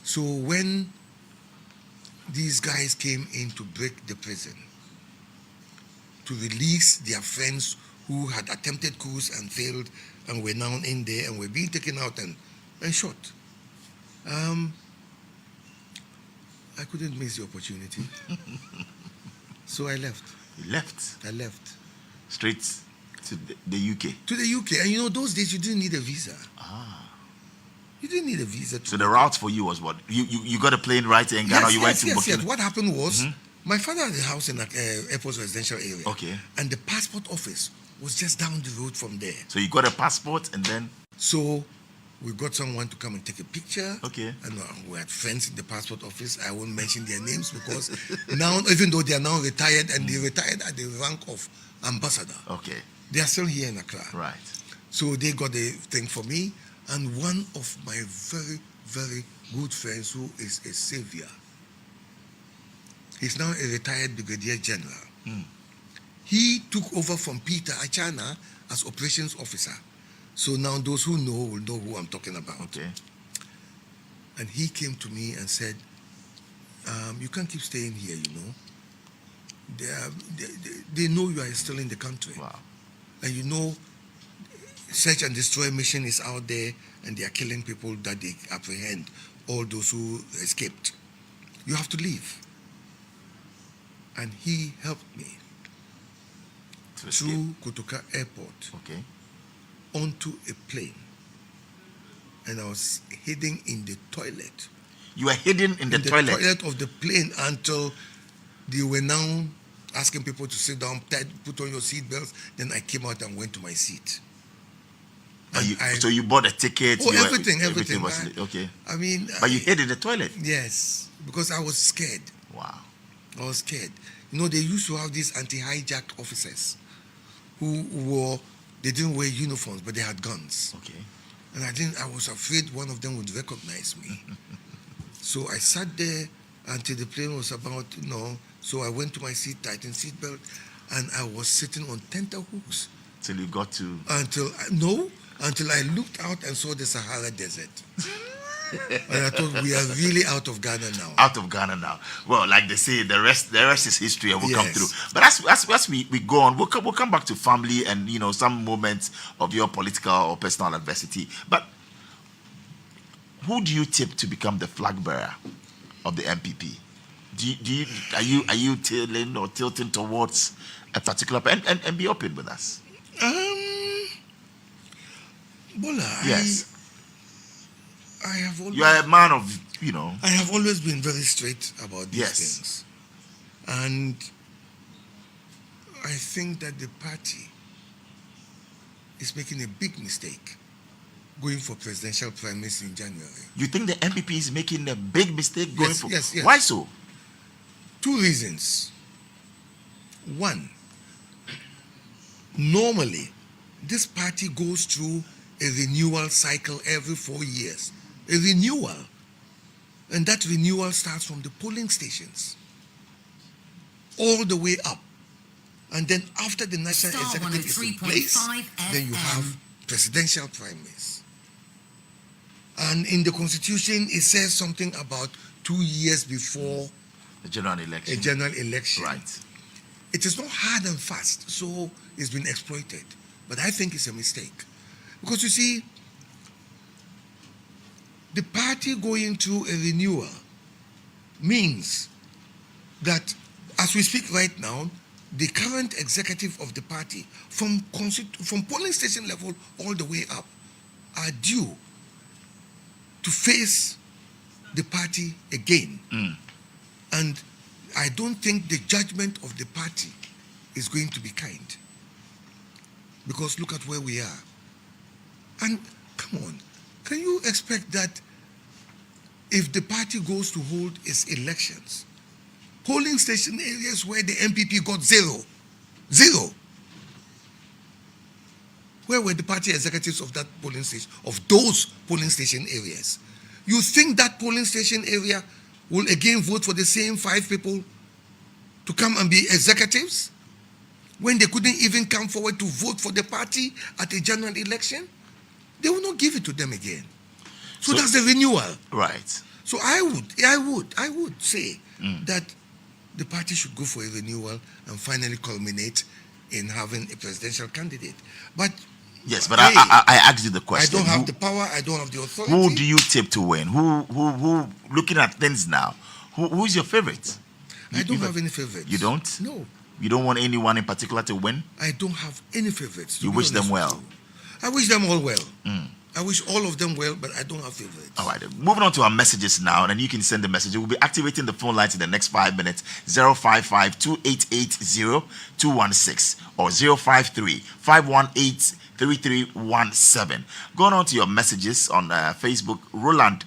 S1: So when these guys came in to break the prison, to release their friends who had attempted coups and failed and were now in there and were being taken out and shot, I couldn't miss the opportunity. So I left.
S3: You left?
S1: I left.
S3: Straight to the UK?
S1: To the UK. And you know, those days you didn't need a visa. You didn't need a visa.
S3: So the route for you was what? You got a plane right in Ghana, you went to Burkina?
S1: Yes. What happened was, my father had a house in an airport residential area.
S3: Okay.
S1: And the passport office was just down the road from there.
S3: So you got a passport and then?
S1: So we got someone to come and take a picture.
S3: Okay.
S1: And we had friends in the passport office. I won't mention their names because now, even though they are now retired and they retired at the rank of ambassador.
S3: Okay.
S1: They are still here in Accra.
S3: Right.
S1: So they got a thing for me. And one of my very, very good friends who is a savior, he's now a retired brigadier general. He took over from Peter Achana as operations officer. So now those who know will know who I'm talking about.
S3: Okay.
S1: And he came to me and said, you can't keep staying here, you know. They know you are still in the country.
S3: Wow.
S1: And you know, search and destroy mission is out there and they are killing people that they apprehend, all those who escaped. You have to leave. And he helped me through Kotoka Airport onto a plane. And I was hidden in the toilet.
S3: You were hidden in the toilet?
S1: The toilet of the plane until they were now asking people to sit down, put on your seatbelts. Then I came out and went to my seat.
S3: So you bought a ticket?
S1: Oh, everything.
S3: Was okay.
S1: I mean...
S3: But you hid in the toilet?
S1: Yes, because I was scared.
S3: Wow.
S1: I was scared. You know, they used to have these anti-hijack officers who they didn't wear uniforms, but they had guns.
S3: Okay.
S1: And I was afraid one of them would recognize me. So I sat there until the plane was about, so I went to my seat, tightened seatbelt, and I was sitting on tenterhooks.
S3: Till you got to...
S1: Until I looked out and saw the Sahara Desert. And I thought, we are really out of Ghana now.
S3: Out of Ghana now. Well, like they say, the rest is history, and we'll come through. But as we go on, we'll come back to family and some moments of your political or personal adversity. But who do you tip to become the flag bearer of the NPP? Are you tilting towards a particular and be open with us.
S1: Bola,
S3: Yes.
S1: I have always,
S3: You are a man of,
S1: I have always been very straight about these
S3: Yes.
S1: things. And I think that the party is making a big mistake going for presidential primaries in January.
S3: You think the NPP is making a big mistake going
S1: Yes,
S3: for?
S1: yes.
S3: Why so?
S1: 2 reasons. One, normally this party goes through a renewal cycle every 4 years. A renewal. And that renewal starts from the polling stations all the way up. And then after the national
S4: Star
S1: executive is in
S4: 103.5
S1: place, then you have
S4: FM.
S1: presidential primaries. And in the constitution, it says something about 2 years before
S3: The general
S1: a
S3: election.
S1: general election.
S3: Right.
S1: It is not hard and fast, so it's been exploited. But I think it's a mistake. Because you see, the party going through a renewal means that as we speak right now, the current executive of the party, from polling station level all the way up, are due to face the party again. And I don't think the judgment of the party is going to be kind. Because look at where we are. And come on, can you expect that if the party goes to hold its elections, polling station areas where the NPP got zero, where were the party executives of that polling station, of those polling station areas? You think that polling station area will again vote for the same 5 people to come and be executives when they couldn't even come forward to vote for the party at a general election? They will not give it to them again. So that's the renewal.
S3: Right.
S1: So I would say that the party should go for a renewal and finally culminate in having a presidential candidate. But
S3: Yes, but
S1: hey,
S3: I asked you the
S1: I
S3: question.
S1: don't have the power, I don't have the authority.
S3: Who do you tip to win? Who looking at things now, who's your favorite?
S1: I don't have any favorites.
S3: You don't?
S1: No.
S3: You don't want anyone in particular to win?
S1: I don't have any favorites.
S3: You wish them well?
S1: I wish them all well. I wish all of them well, but I don't have favorites.
S3: All right, moving on to our messages now, and you can send the message. We'll be activating the phone lines in the next 5 minutes. 055-2880-216 or 053-518-3317. Going on to your messages on Facebook, Roland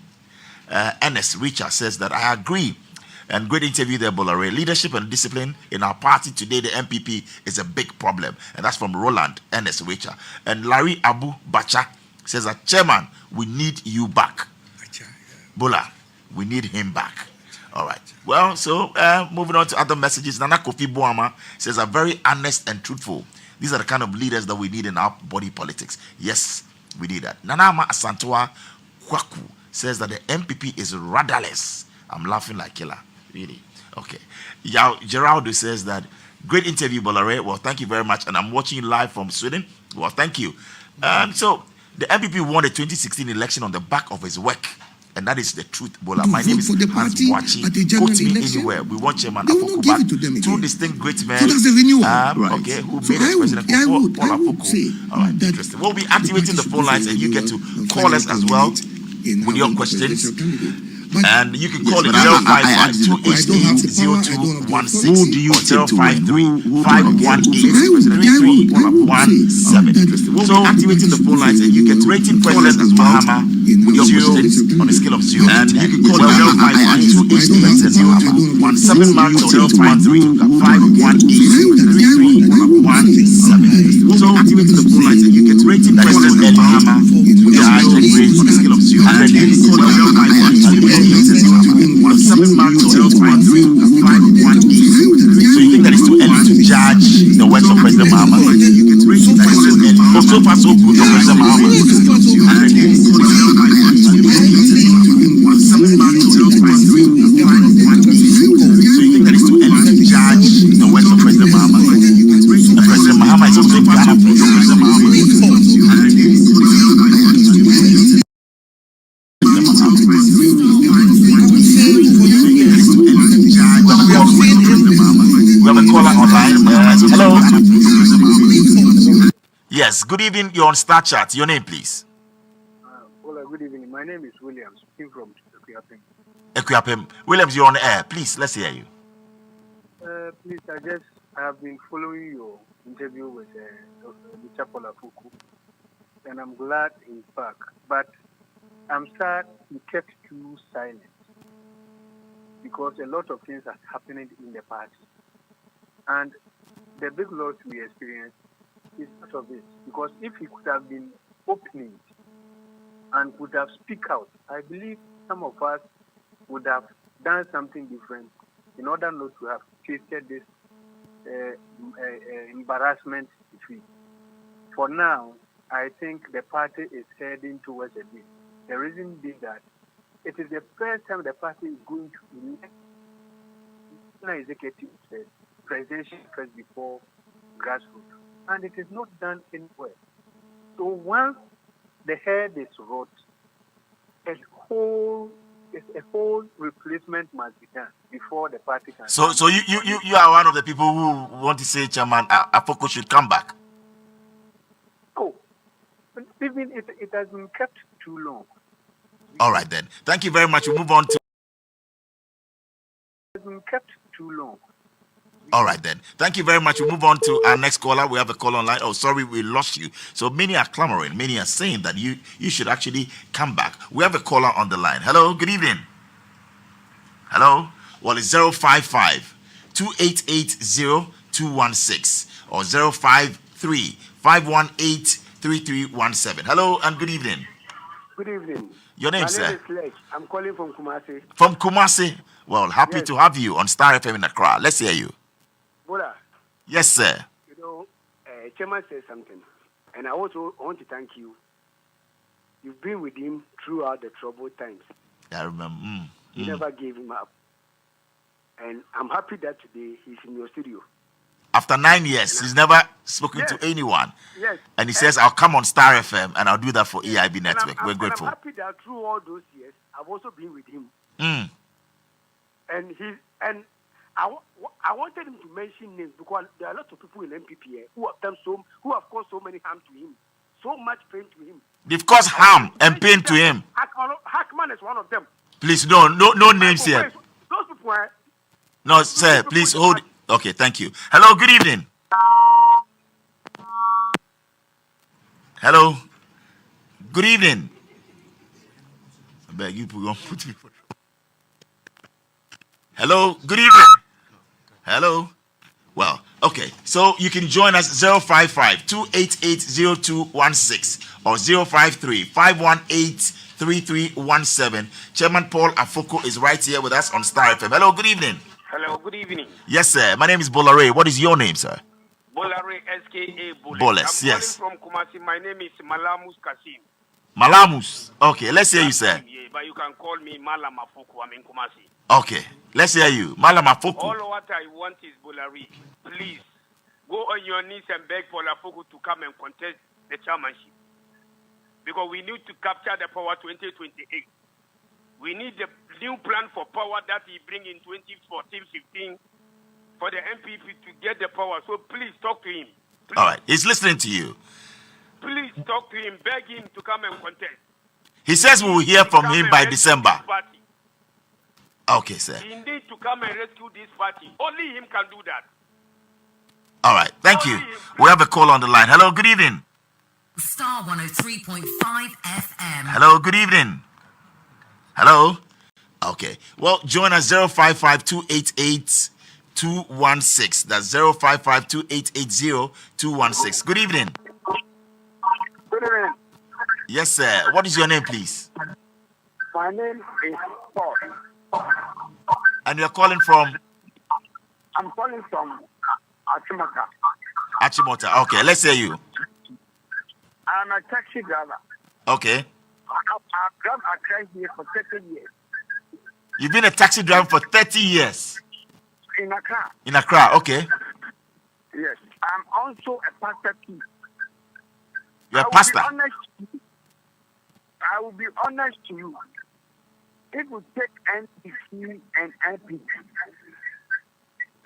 S3: Ennis Richard says that I agree. And great interview there, Bolare. Leadership and discipline in our party today, the NPP, is a big problem. And that's from Roland Ennis Richard. And Larry Abu Bacha says that, Chairman, we need you back. Bola, we need him back. All right. Well, so moving on to other messages. Nana Kofi Boama says, are very honest and truthful. These are the kind of leaders that we need in our body politics. Yes, we need that. Nanama Asantua Kwaku says that the NPP is rudderless. I'm laughing like killer. Really? Okay. Geraldo says that, great interview, Bolare. Well, thank you very much. And I'm watching you live from Sweden. Well, thank you. So, the NPP won the 2016 election on the back of his work. And that is the truth, Bola. My name is Hans Wachi. Quote me anywhere. We want Chairman Afoko back. 2 distinct great men.
S1: So that's the renewal.
S3: Okay, who made us President Paul Afoko. All right, interesting. We'll be activating the phone lines and you get to call us as well with your questions. And you can call it 055-288-0216.
S5: Who do you tip to win?
S3: 053-518-3317. So activating the phone lines and you get to rating questions as well with your questions on a scale of 0 to 10. And you can call it 055-288-0216. 7 marks 013-518-3317. So activating the phone lines and you get to rating questions and with your grades on a scale of 0 to 10. And you can call it 055-288-0216. 7 marks 013-518. So you think that it's too early to judge the works of President Mahama? So far so good of President Mahama. So you think that it's too early to judge the works of President Mahama? President Mahama is also Ghana from President Mahama. We have a caller online. Hello. Good evening. You're on Star Chat. Your name, please.
S6: Hola, good evening. My name is William, speaking from Ekuapem.
S3: Ekuapem. Williams, you're on air. Please, let's hear you.
S6: Please, I have been following your interview with Mr. Paul Afoko, and I'm glad in fact, but I'm sad he kept too silent because a lot of things are happening in the past, and the big loss we experienced is part of it. Because if he could have been opening and could have speak out, I believe some of us would have done something different in order not to have tasted this embarrassment defeat. For now, I think the party is heading towards a bit. The reason being that it is the first time the party is going to elect executive first, presidential first before grassroots, and it is not done anywhere. So once the head is rot, a whole replacement must be done before the party can.
S3: So you are one of the people who want to say Chairman Afoko should come back.
S6: Oh, even it has been kept too long.
S3: All right then. Thank you very much. We'll move on to.
S6: It has been kept too long.
S3: All right then. Thank you very much. We'll move on to our next caller. We have a call online. Oh, sorry, we lost you. So many are clamoring. Many are saying that you should actually come back. We have a caller on the line. Hello. Good evening. Hello. Well, it's 055 2880 216 or 053 518 3317. Hello and good evening.
S6: Good evening.
S3: Your name,
S6: My
S3: sir?
S6: name is Sledge. I'm calling from Kumasi.
S3: From Kumasi. Well, happy
S6: Yes.
S3: to have you on Star FM in Accra. Let's hear you.
S6: Bola,
S3: Yes, sir.
S6: Chairman said something, and I also want to thank you. You've been with him throughout the troubled times.
S3: I remember.
S6: You never gave him up. And I'm happy that today he's in your studio.
S3: After 9 years, he's never spoken to anyone.
S6: Yes.
S3: And he says, I'll come on Star FM and I'll do that for EIB Network. We're
S6: I'm
S3: grateful.
S6: happy that through all those years, I've also been with him. And I wanted him to mention names because there are a lot of people in NPP who have caused so many harm to him, so much pain to him.
S3: They've caused harm and pain to him.
S6: Hackman is one of them.
S3: Please, no names here.
S6: Those people are.
S3: No, sir, please hold. Okay, thank you. Hello, good evening. Hello. Good evening. I beg you, put me for. Hello, good evening. Hello. Well, okay. So you can join us 055 288 0216 or 053 518 3317. Chairman Paul Afoko is right here with us on Star FM. Hello, good evening.
S7: Hello, good evening.
S3: Yes, sir. My name is Bolare. What is your name, sir?
S7: Bolare, skêd.
S3: Boles,
S7: I'm
S3: yes.
S7: calling from Kumasi. My name is Malamus Kasim.
S3: Malamus. Okay, let's hear you, sir.
S7: Yeah, but you can call me Malam Afoko. I'm in Kumasi.
S3: Okay, let's hear you. Malam Afoko.
S7: All what I want is Bolare, please go on your knees and beg Paul Afoko to come and contest the chairmanship. Because we need to capture the power 2028. We need the new plan for power that he bring in 2014-15 for the NPP to get the power. So please talk to him. Please.
S3: All right, he's listening to you.
S7: Please talk to him, beg him to come and contest.
S3: He says we will hear from him by December.
S7: Party.
S3: Okay, sir.
S7: He needs to come and rescue this party. Only him can do that.
S3: All right, thank you. We have a call on the line. Hello, good evening.
S4: Star 103.5 FM.
S3: Hello, good evening. Hello. Okay. Well, join us 055 288 216. That's 055 288 216. Good evening.
S6: Good evening.
S3: Yes, sir. What is your name, please?
S6: My name is Paul.
S3: And you're calling from
S6: I'm calling from Achimota.
S3: Achimota. Okay, let's hear you.
S6: I'm a taxi driver.
S3: Okay.
S6: I've driven Accra here for 30 years.
S3: You've been a taxi driver for 30 years.
S6: In Accra.
S3: In Accra, okay.
S6: Yes. I'm also a pastor too.
S3: You're a pastor.
S6: I will be honest to you. It would take NPP and NPP.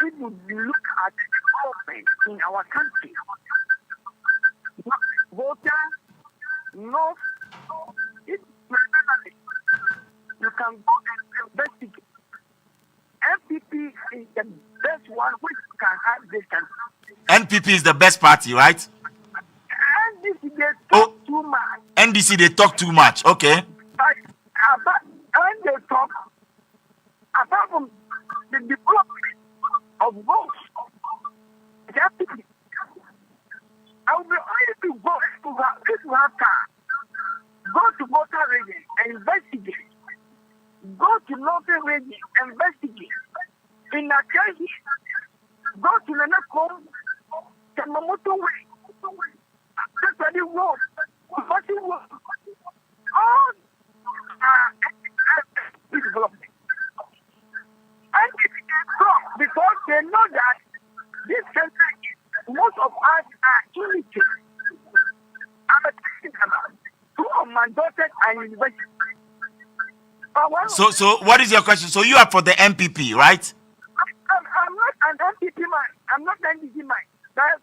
S6: It would look at development in our country. voters know if you can go and investigate. NPP is the best one which can have this country.
S3: NPP is the best party, right?
S6: NDC, they talk too much.
S3: NDC, they talk too much. Okay.
S6: But when they talk, apart from the development of votes, NPP, I will be honest to go if you have time. Go to voter region and investigate. Go to local region and investigate. In a case, go to the Nakom, Tamamoto way. That's where you walk. What you walk. All development. And it is wrong because they know that this country, most of us are illiterate. I'm talking about two of my daughters are in university.
S3: So what is your question? So you are for the NPP, right?
S6: I'm not an NPP man. I'm not an NPP man. But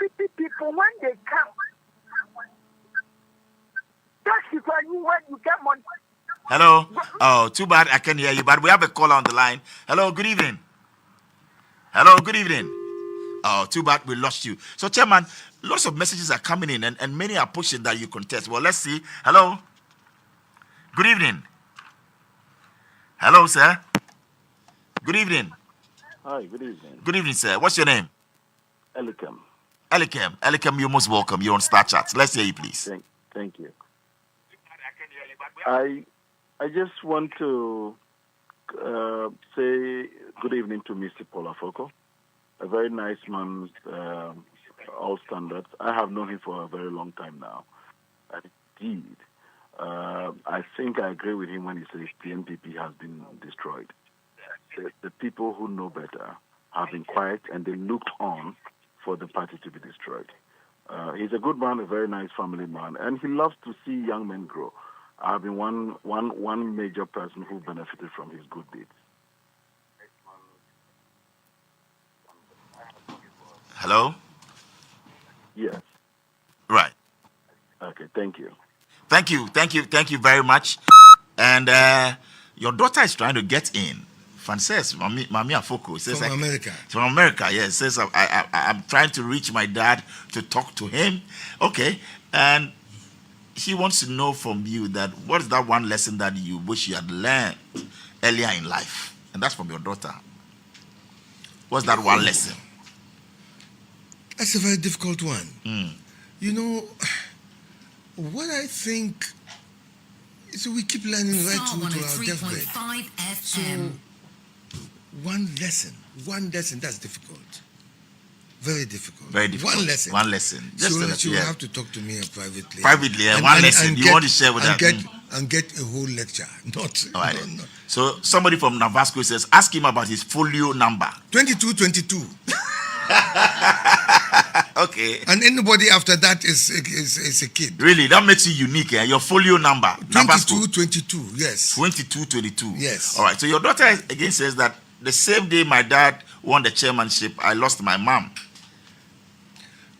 S6: NPP people, when they come, that's because when you get money.
S3: Hello. Oh, too bad I can't hear you, but we have a caller on the line. Hello, good evening. Hello, good evening. Oh, too bad we lost you. So, Chairman, lots of messages are coming in, and many are pushing that you contest. Well, let's see. Hello. Good evening. Hello, sir. Good evening.
S8: Hi, good evening.
S3: Good evening, sir. What's your name?
S8: Elikem.
S3: Elikem, you're most welcome. You're on Star Chat. Let's hear you, please.
S8: Thank you. I just want to say good evening to Mr. Paul Afoko, a very nice man, all standards. I have known him for a very long time now. And indeed, I think I agree with him when he says the NPP has been destroyed. The people who know better have been quiet and they looked on for the party to be destroyed. He's a good man, a very nice family man, and he loves to see young men grow. I've been one major person who benefited from his good deeds.
S3: Hello?
S8: Yes.
S3: Right.
S8: Okay, thank you.
S3: Thank you very much. And your daughter is trying to get in. Frances, Mami Afoko says
S1: from America.
S3: From America, yes. Says I'm trying to reach my dad to talk to him. Okay, and he wants to know from you that what is that one lesson that you wish you had learned earlier in life, and that's from your daughter. What's that one lesson?
S1: That's a very difficult one.
S3: Mm.
S1: You know, what I think is we keep learning right through to our deathbed. So, one lesson, that's difficult. Very difficult.
S3: Very difficult.
S1: One lesson.
S3: Just
S1: so you have to talk to me privately.
S3: Privately, one lesson. You want to share with us?
S1: And get a whole lecture. Not.
S3: All right. No. So somebody from Navasco says, ask him about his folio number.
S1: 2222.
S3: Okay.
S1: And anybody after that is a kid.
S3: Really? That makes you unique, eh? Your folio number.
S1: 2222, yes.
S3: 2222.
S1: Yes.
S3: All right. So your daughter again says that the same day my dad won the chairmanship, I lost my mom.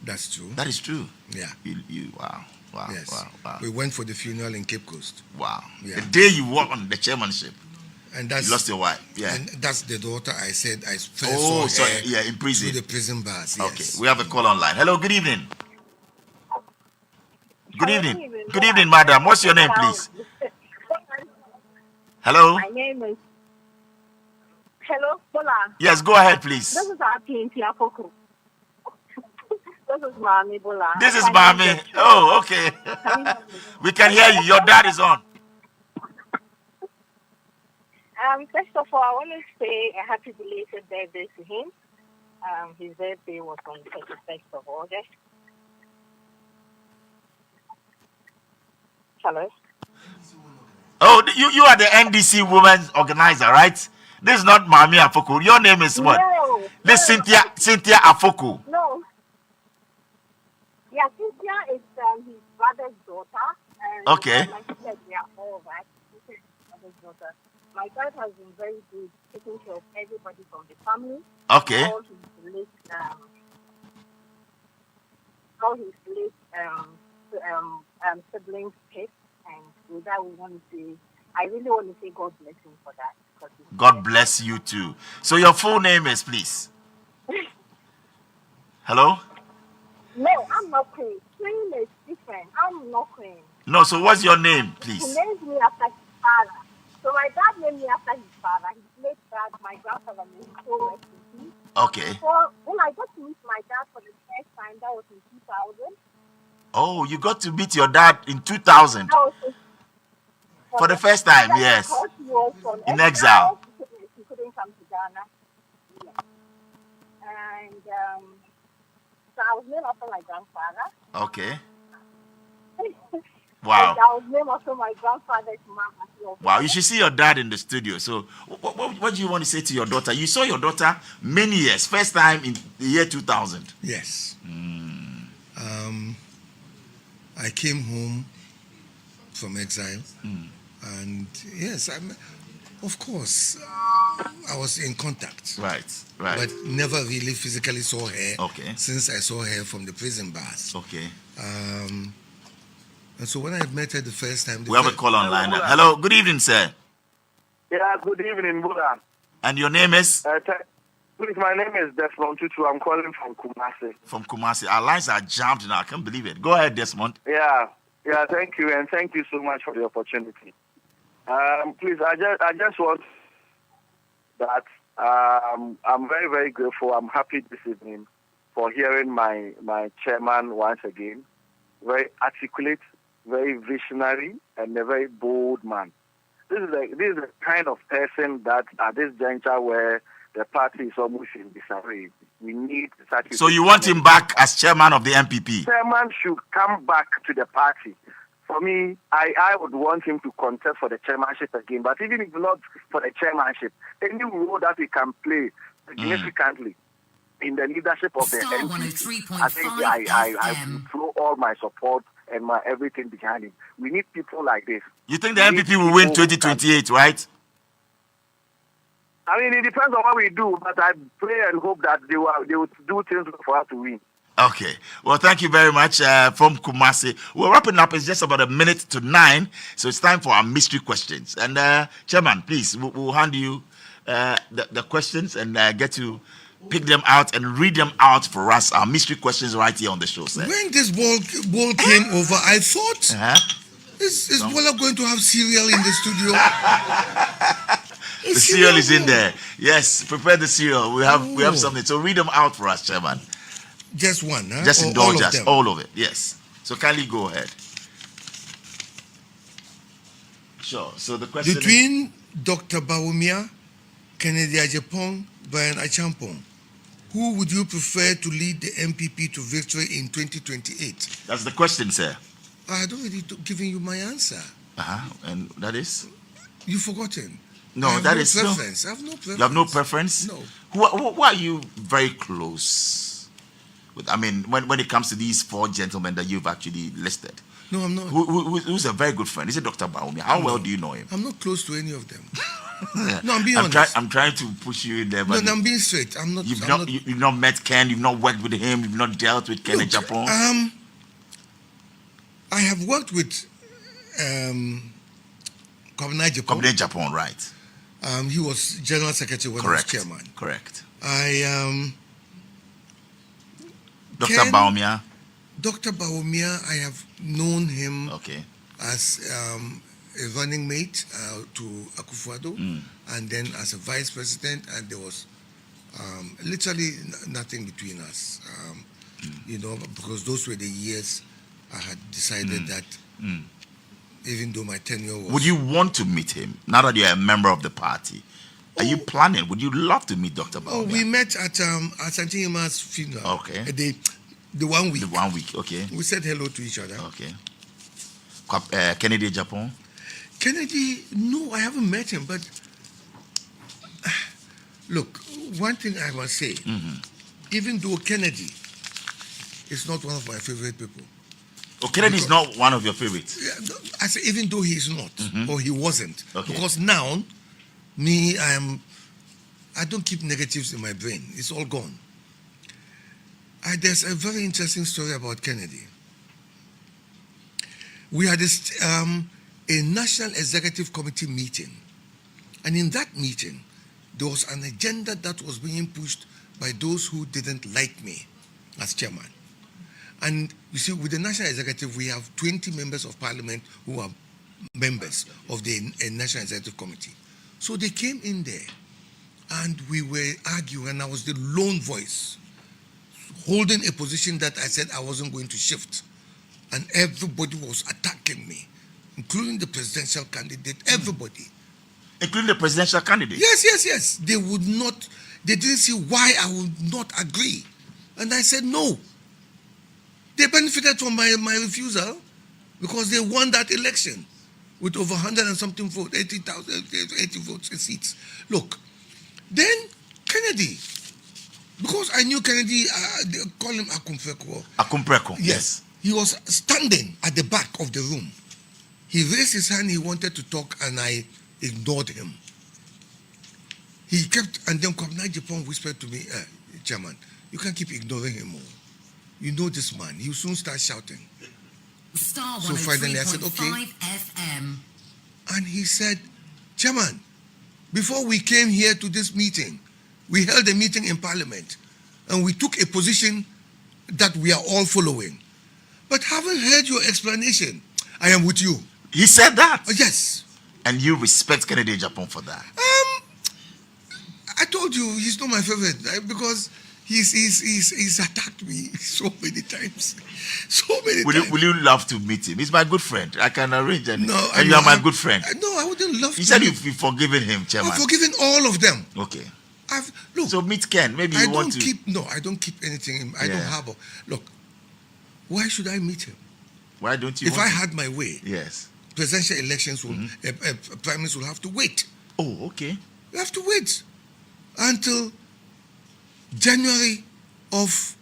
S1: That's true.
S3: That is true.
S1: Yeah.
S3: Wow.
S1: Yes.
S3: Wow.
S1: We went for the funeral in Cape Coast.
S3: Wow.
S1: Yeah.
S3: The day you won the chairmanship.
S1: And that's,
S3: you lost your wife. Yeah.
S1: And that's the daughter I said I first saw her
S3: in prison.
S1: Through the prison bars. Yes.
S3: Okay. We have a call online. Hello, good evening. Good evening, madam. What's your name, please? Hello?
S9: My name is... Hello, Bola.
S3: Yes, go ahead, please.
S9: This is NPP Afoko. This is Mami Bola.
S3: This is Mami. Oh, okay. We can hear you. Your dad is on.
S9: First of all, I want to say a happy belated birthday to him. His birthday was on the 31st of August. Hello?
S3: Oh, you are the NDC women's organizer, right? This is not Mami Afoko. Your name is what?
S9: No.
S3: This is Cynthia Afoko.
S9: No. Yeah, Cynthia is his brother's daughter.
S3: Okay.
S9: Like I said, we are all right. This is his brother's daughter. My dad has been very good taking care of everybody from the family.
S3: Okay.
S9: All his late siblings pit, and with that I really want to say God bless him for that.
S3: God bless you too. So your full name is, please? Hello?
S9: No, I'm not Queen. Queen is different. I'm not Queen.
S3: No, so what's your name,
S9: He
S3: please?
S9: named me after his father. So my dad named me after his father. His late dad, my grandfather, named me so rest in peace.
S3: Okay.
S9: So when I got to meet my dad for the first time, that was in 2000.
S3: Oh, you got to meet your dad in 2000. For the first time, yes.
S9: Because he was from
S3: In exile.
S9: He couldn't come to Ghana. Yeah. And so I was named after my grandfather.
S3: Okay. Wow.
S9: And I was named after my grandfather's mom as well.
S3: Wow, you should see your dad in the studio. So what do you want to say to your daughter? You saw your daughter many years. First time in the year 2000.
S1: Yes. I came home from exile. And yes, of course, I was in contact.
S3: Right.
S1: But never really physically saw her.
S3: Okay.
S1: Since I saw her from the prison bars.
S3: Okay.
S1: And so when I met her the first time...
S3: We have a call online. Hello, good evening, sir.
S10: Yeah, good evening, Buddha.
S3: And your name is?
S10: Please, my name is Desmond Tutu. I'm calling from Kumasi.
S3: From Kumasi. Our lines are jammed now. I can't believe it. Go ahead, Desmond.
S10: Yeah, thank you, and thank you so much for the opportunity. Please, I just want that I'm very, very grateful. I'm happy this evening for hearing my chairman once again. Very articulate, very visionary, and a very bold man. This is the kind of person that at this juncture where the party is almost in disarray, we need such.
S3: So you want him back as chairman of the NPP?
S10: Chairman should come back to the party. For me, I would want him to contest for the chairmanship again. But even if not for the chairmanship, any role that he can play significantly in the leadership of the NPP, I think I will throw all my support and my everything behind him. We need people like this.
S3: You think the NPP will win 2028, right?
S10: I mean, it depends on what we do, but I pray and hope that they will do things for us to win.
S3: Okay. Well, thank you very much from Kumasi. We're wrapping up. It's just about 8:09, so it's time for our mystery questions. And Chairman, please, we'll hand you the questions and get to pick them out and read them out for us. Our mystery questions right here on the show, sir.
S1: When this ball came over, I thought, is Bola going to have cereal in the studio?
S3: The cereal is in there. Yes, prepare the cereal. We have something. So read them out for us, Chairman.
S1: Just one, huh?
S3: Just
S1: or
S3: indulge
S1: all
S3: us.
S1: Of
S3: all of it, yes. So kindly go ahead. Sure. So the question
S1: between Dr. Bawumia, Kennedy Ajapong, Brian Achampong, who would you prefer to lead the NPP to victory in 2028?
S3: That's the question, sir.
S1: I had already given you my answer.
S3: And that is?
S1: You've forgotten.
S3: No,
S1: I have
S3: that
S1: no
S3: is
S1: preference. I have no preference.
S3: You have no preference?
S1: No.
S3: Who are you very close with? I mean, when it comes to these four gentlemen that you've actually listed.
S1: No, I'm not.
S3: Who's a very good friend? Is it Dr. Bawumia? How well do you know him?
S1: I'm not close to any of them. No, I'm being honest.
S3: I'm trying to push you in there. But
S1: no, I'm being straight. I'm not.
S3: You've not met Ken. You've not worked with him. You've not dealt with Ken in Japan.
S1: I have worked with Kwabena Japan.
S3: Kwabena Japan, right?
S1: He was general secretary when I was chairman.
S3: Correct.
S1: Dr.
S3: Bawumia.
S1: Dr. Bawumia, I have known him as a running mate to Akuffo Addo, and then as a vice president, and there was literally nothing between us, you know, because those were the years I had decided that even though my tenure was...
S3: Would you want to meet him now that you're a member of the party? Are you planning? Would you love to meet Dr. Bawumia?
S1: Oh, we met at Santima's funeral.
S3: Okay.
S1: The 1 week.
S3: The 1 week, okay.
S1: We said hello to each other.
S3: Okay. Kennedy Japan?
S1: Kennedy, no, I haven't met him, but look, one thing I must say, even though Kennedy is not one of my favorite people.
S3: Oh, Kennedy is not one of your favorites?
S1: Yeah, I say even though he is not, or he wasn't, because now, I don't keep negatives in my brain. It's all gone. There's a very interesting story about Kennedy. we had a National Executive Committee meeting. And in that meeting, there was an agenda that was being pushed by those who didn't like me as chairman. And you see, with the National Executive, we have 20 members of parliament who are members of the National Executive Committee. So they came in there and we were arguing, and I was the lone voice holding a position that I said I wasn't going to shift. And everybody was attacking me, including the presidential candidate, everybody.
S3: Including the presidential candidate?
S1: Yes. They didn't see why I would not agree. And I said no. They benefited from my refusal because they won that election with over 100 and something votes, 80 votes, seats. Look, then Kennedy, because I knew Kennedy, they call him Akuffo.
S3: Akuffo,
S1: yes. He was standing at the back of the room. He raised his hand, he wanted to talk, and I ignored him. He kept, and then Kwabena Japan whispered to me, Chairman, you can't keep ignoring him. You know this man, he'll soon start shouting.
S4: Star
S1: So finally I said, okay.
S4: FM.
S1: And he said, Chairman, before we came here to this meeting, we held a meeting in Parliament and we took a position that we are all following. But having heard your explanation, I am with you.
S3: He said that?
S1: Yes.
S3: And you respect Kennedy Japan for that?
S1: I told you he's not my favorite because he's attacked me so many times. So many times.
S3: Will you love to meet him? He's my good friend. I can arrange and you
S1: are
S3: my good friend.
S1: No, I wouldn't love to.
S3: You said you've forgiven him, Chairman.
S1: I've forgiven all of them.
S3: Okay.
S1: Look,
S3: so meet Ken. Maybe you want to.
S1: I don't keep anything. I don't harbor. Look, why should I meet him?
S3: Why don't you?
S1: If I had my way,
S3: yes,
S1: presidential elections will, prime minister will have to wait.
S3: Oh, okay.
S1: You have to wait until January of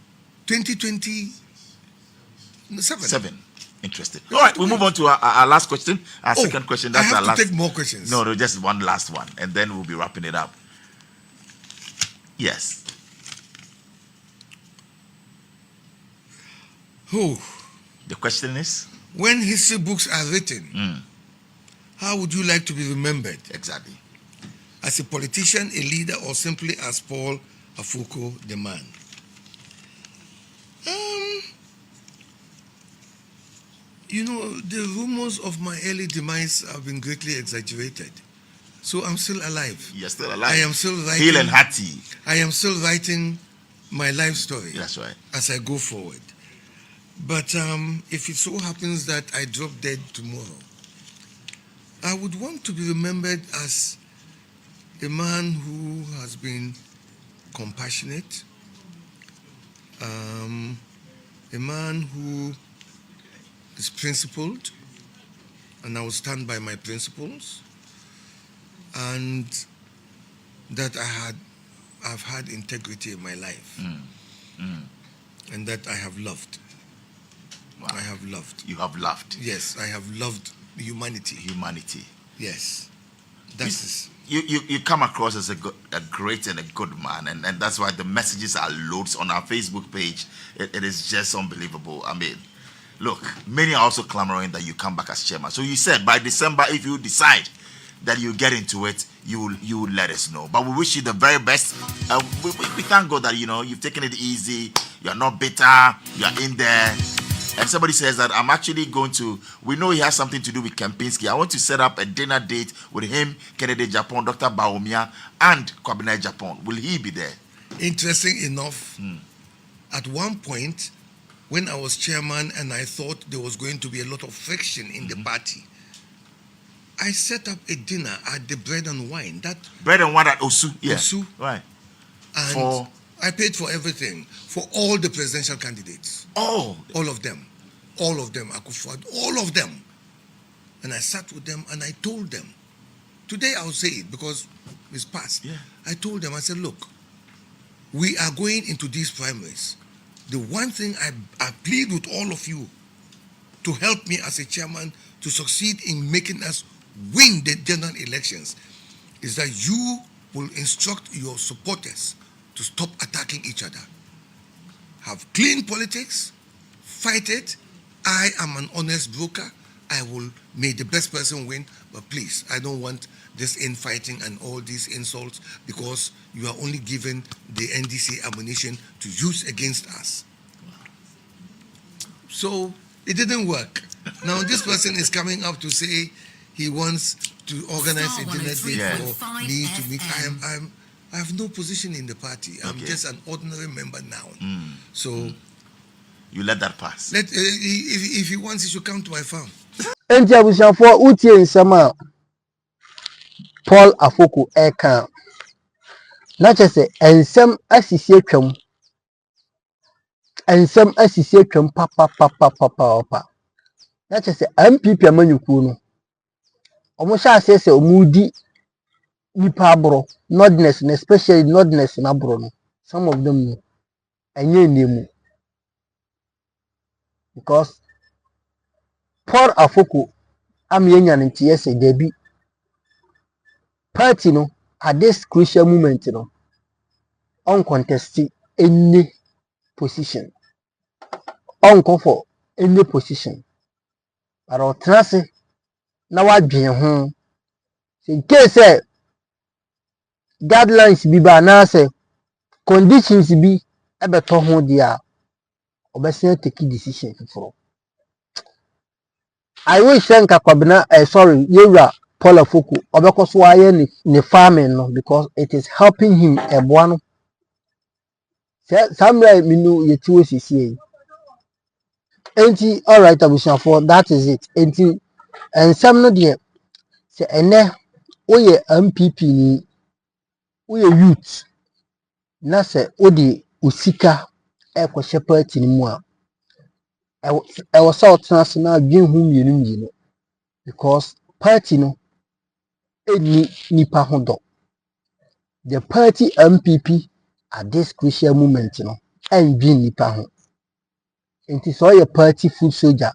S1: 2027.
S3: Interesting. All right, we'll move on to our last question. Our second question. That's
S1: I have
S3: our
S1: to
S3: last.
S1: take more questions.
S3: No, just one last one, and then we'll be wrapping it up. Yes. The question is?
S1: When history books are written, how would you like to be remembered?
S3: Exactly.
S1: As a politician, a leader, or simply as Paul Afoko, the man? You know, the rumors of my early demise have been greatly exaggerated. So I'm still alive.
S3: You're still alive.
S1: I am still writing.
S3: Hale and hearty.
S1: I am still writing my life story.
S3: That's right.
S1: As I go forward. But if it so happens that I drop dead tomorrow, I would want to be remembered as a man who has been compassionate, a man who is principled, and I will stand by my principles, and that I've had integrity in my life, and that I have loved.
S3: Wow.
S1: I have loved.
S3: You have loved.
S1: Yes, I have loved humanity.
S3: Humanity.
S1: Yes, that's
S3: you come across as a great and a good man, and that's why the messages are loads on our Facebook page. It is just unbelievable. I mean, look, many are also clamoring that you come back as chairman. So you said by December, if you decide that you get into it, you will let us know. But we wish you the very best. We thank God that you've taken it easy. You're not bitter. You're in there. And somebody says that I'm actually going to, we know he has something to do with Kempinski. I want to set up a dinner date with him, Kennedy Japan, Dr. Baumia, and Kwabena Japan. Will he be there?
S1: Interesting enough, at one point, when I was chairman and I thought there was going to be a lot of friction in the party, I set up a dinner at the Bread and Wine. That
S3: Bread and Wine at Osu. Yeah.
S1: Osu.
S3: Right.
S1: And I paid for everything, for all the presidential candidates.
S3: Oh.
S1: All of them. All of them. Akuffo Addo, all of them. And I sat with them and I told them. Today I'll say it because it's past.
S3: Yeah.
S1: I told them, I said, look, we are going into these primaries. The one thing I plead with all of you to help me as a chairman to succeed in making us win the general elections is that you will instruct your supporters to stop attacking each other. Have clean politics, fight it. I am an honest broker. may the best person win, but please, I don't want this infighting and all these insults because you are only given the NDC ammunition to use against us. So it didn't work. Now this person is coming up to say he wants to organize a dinner date for me to meet. I have no position in the party. I'm just an ordinary member now. So
S3: you let that pass.
S1: If he wants, he should come to my farm.
S2: And Jabusan for Uti in Sama Paul Afoko Eka. Not just say, and some association, papa. Not just say, NPP Amanukuno. Almost I say, Moody Nipabro, nodness, and especially nodness in Abrono. Some of them, and you name because Paul Afoko, I'm young and TSA Debbie. Party no at this crucial moment, uncontested any position, uncomfort any position. But I'll trust now I be home. In case guidelines be by say conditions be a better home dear or best take decision for. I wish thank a sorry, Yura Paul Afoko, or because why any farming because it is helping him a one. Somewhere me know your two is here. Enti all right for that is it. Enti and some no dear say ene we MPP ni we youth na say odi usika e ko shepherd ni mu a e was so transnational dwen hu mienu because party no eni nipa hodo. The party MPP at this crucial moment no and dwen nipa ho. Enti so your party food soldier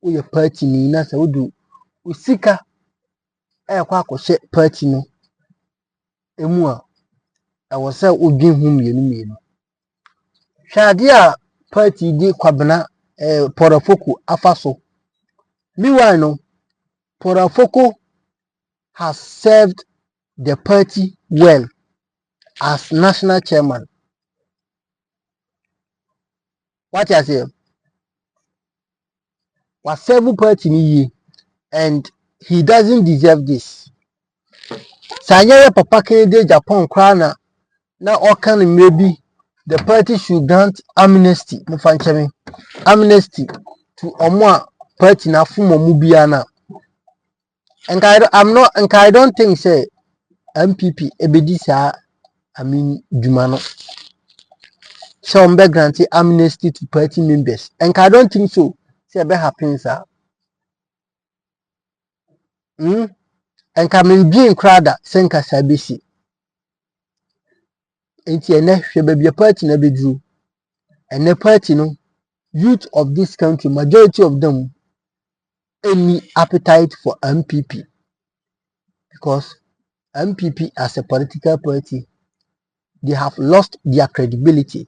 S2: we your party ni na say odu usika kwa akɔhyɛ party no emu a ɛwɔ sɛ odwen ho mienu hwade a party di kwabena Paul Afoko afa so meanwhile no Paul Afoko has served the party well as national chairman. What I say was serve party ni and he doesn't deserve this. Sanyaya papa Kennedy Japan krana na okan maybe the party should grant amnesty amnesty to omo party na fumo mubiana. And I don't think say MPP ebedisa Jumano shall be granted amnesty to party members. And I don't think so. Say be happens and come being crowd senka sabisi. Enti ene hwe be party na bedru. And the party no youth of this country, majority of them any appetite for MPP because MPP as a political party they have lost their credibility.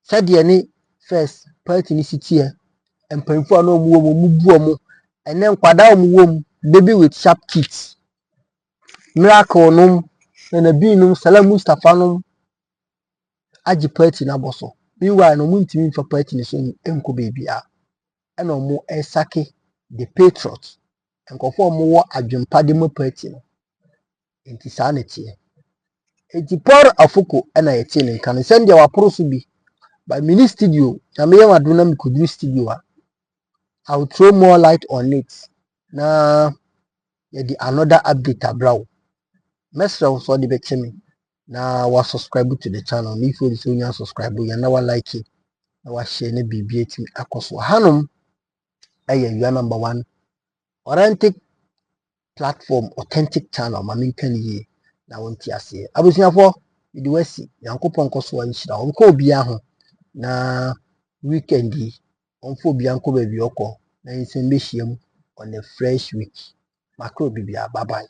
S2: Said the first party ni city and painful no mu and then kwada mu baby with sharp kids miracle no and a binum Salam Mustafa no aji party na boso meanwhile no muntimi for party ni so enko baby a and no mo esake the patriots and conform more adwempa de mo party no enti saa na tie enti Paul Afoko na yetie ne kan send dia waporo so bi by mini studio na me yama me could do studio I will throw more light on it na the another update abrow mesra so de be me na wa subscribe to the channel if you so nya subscribe ya na wa like it na wa share na bibia timi akoso hanom you number 1 authentic platform authentic channel ma me kan yi na wonti ase abusuafo idi wasi yankopon koso wa nshira onko obia ho na weekend yi onfo obia nko ba bi okọ na nsem be hiem on a fresh week makro bibia bye bye.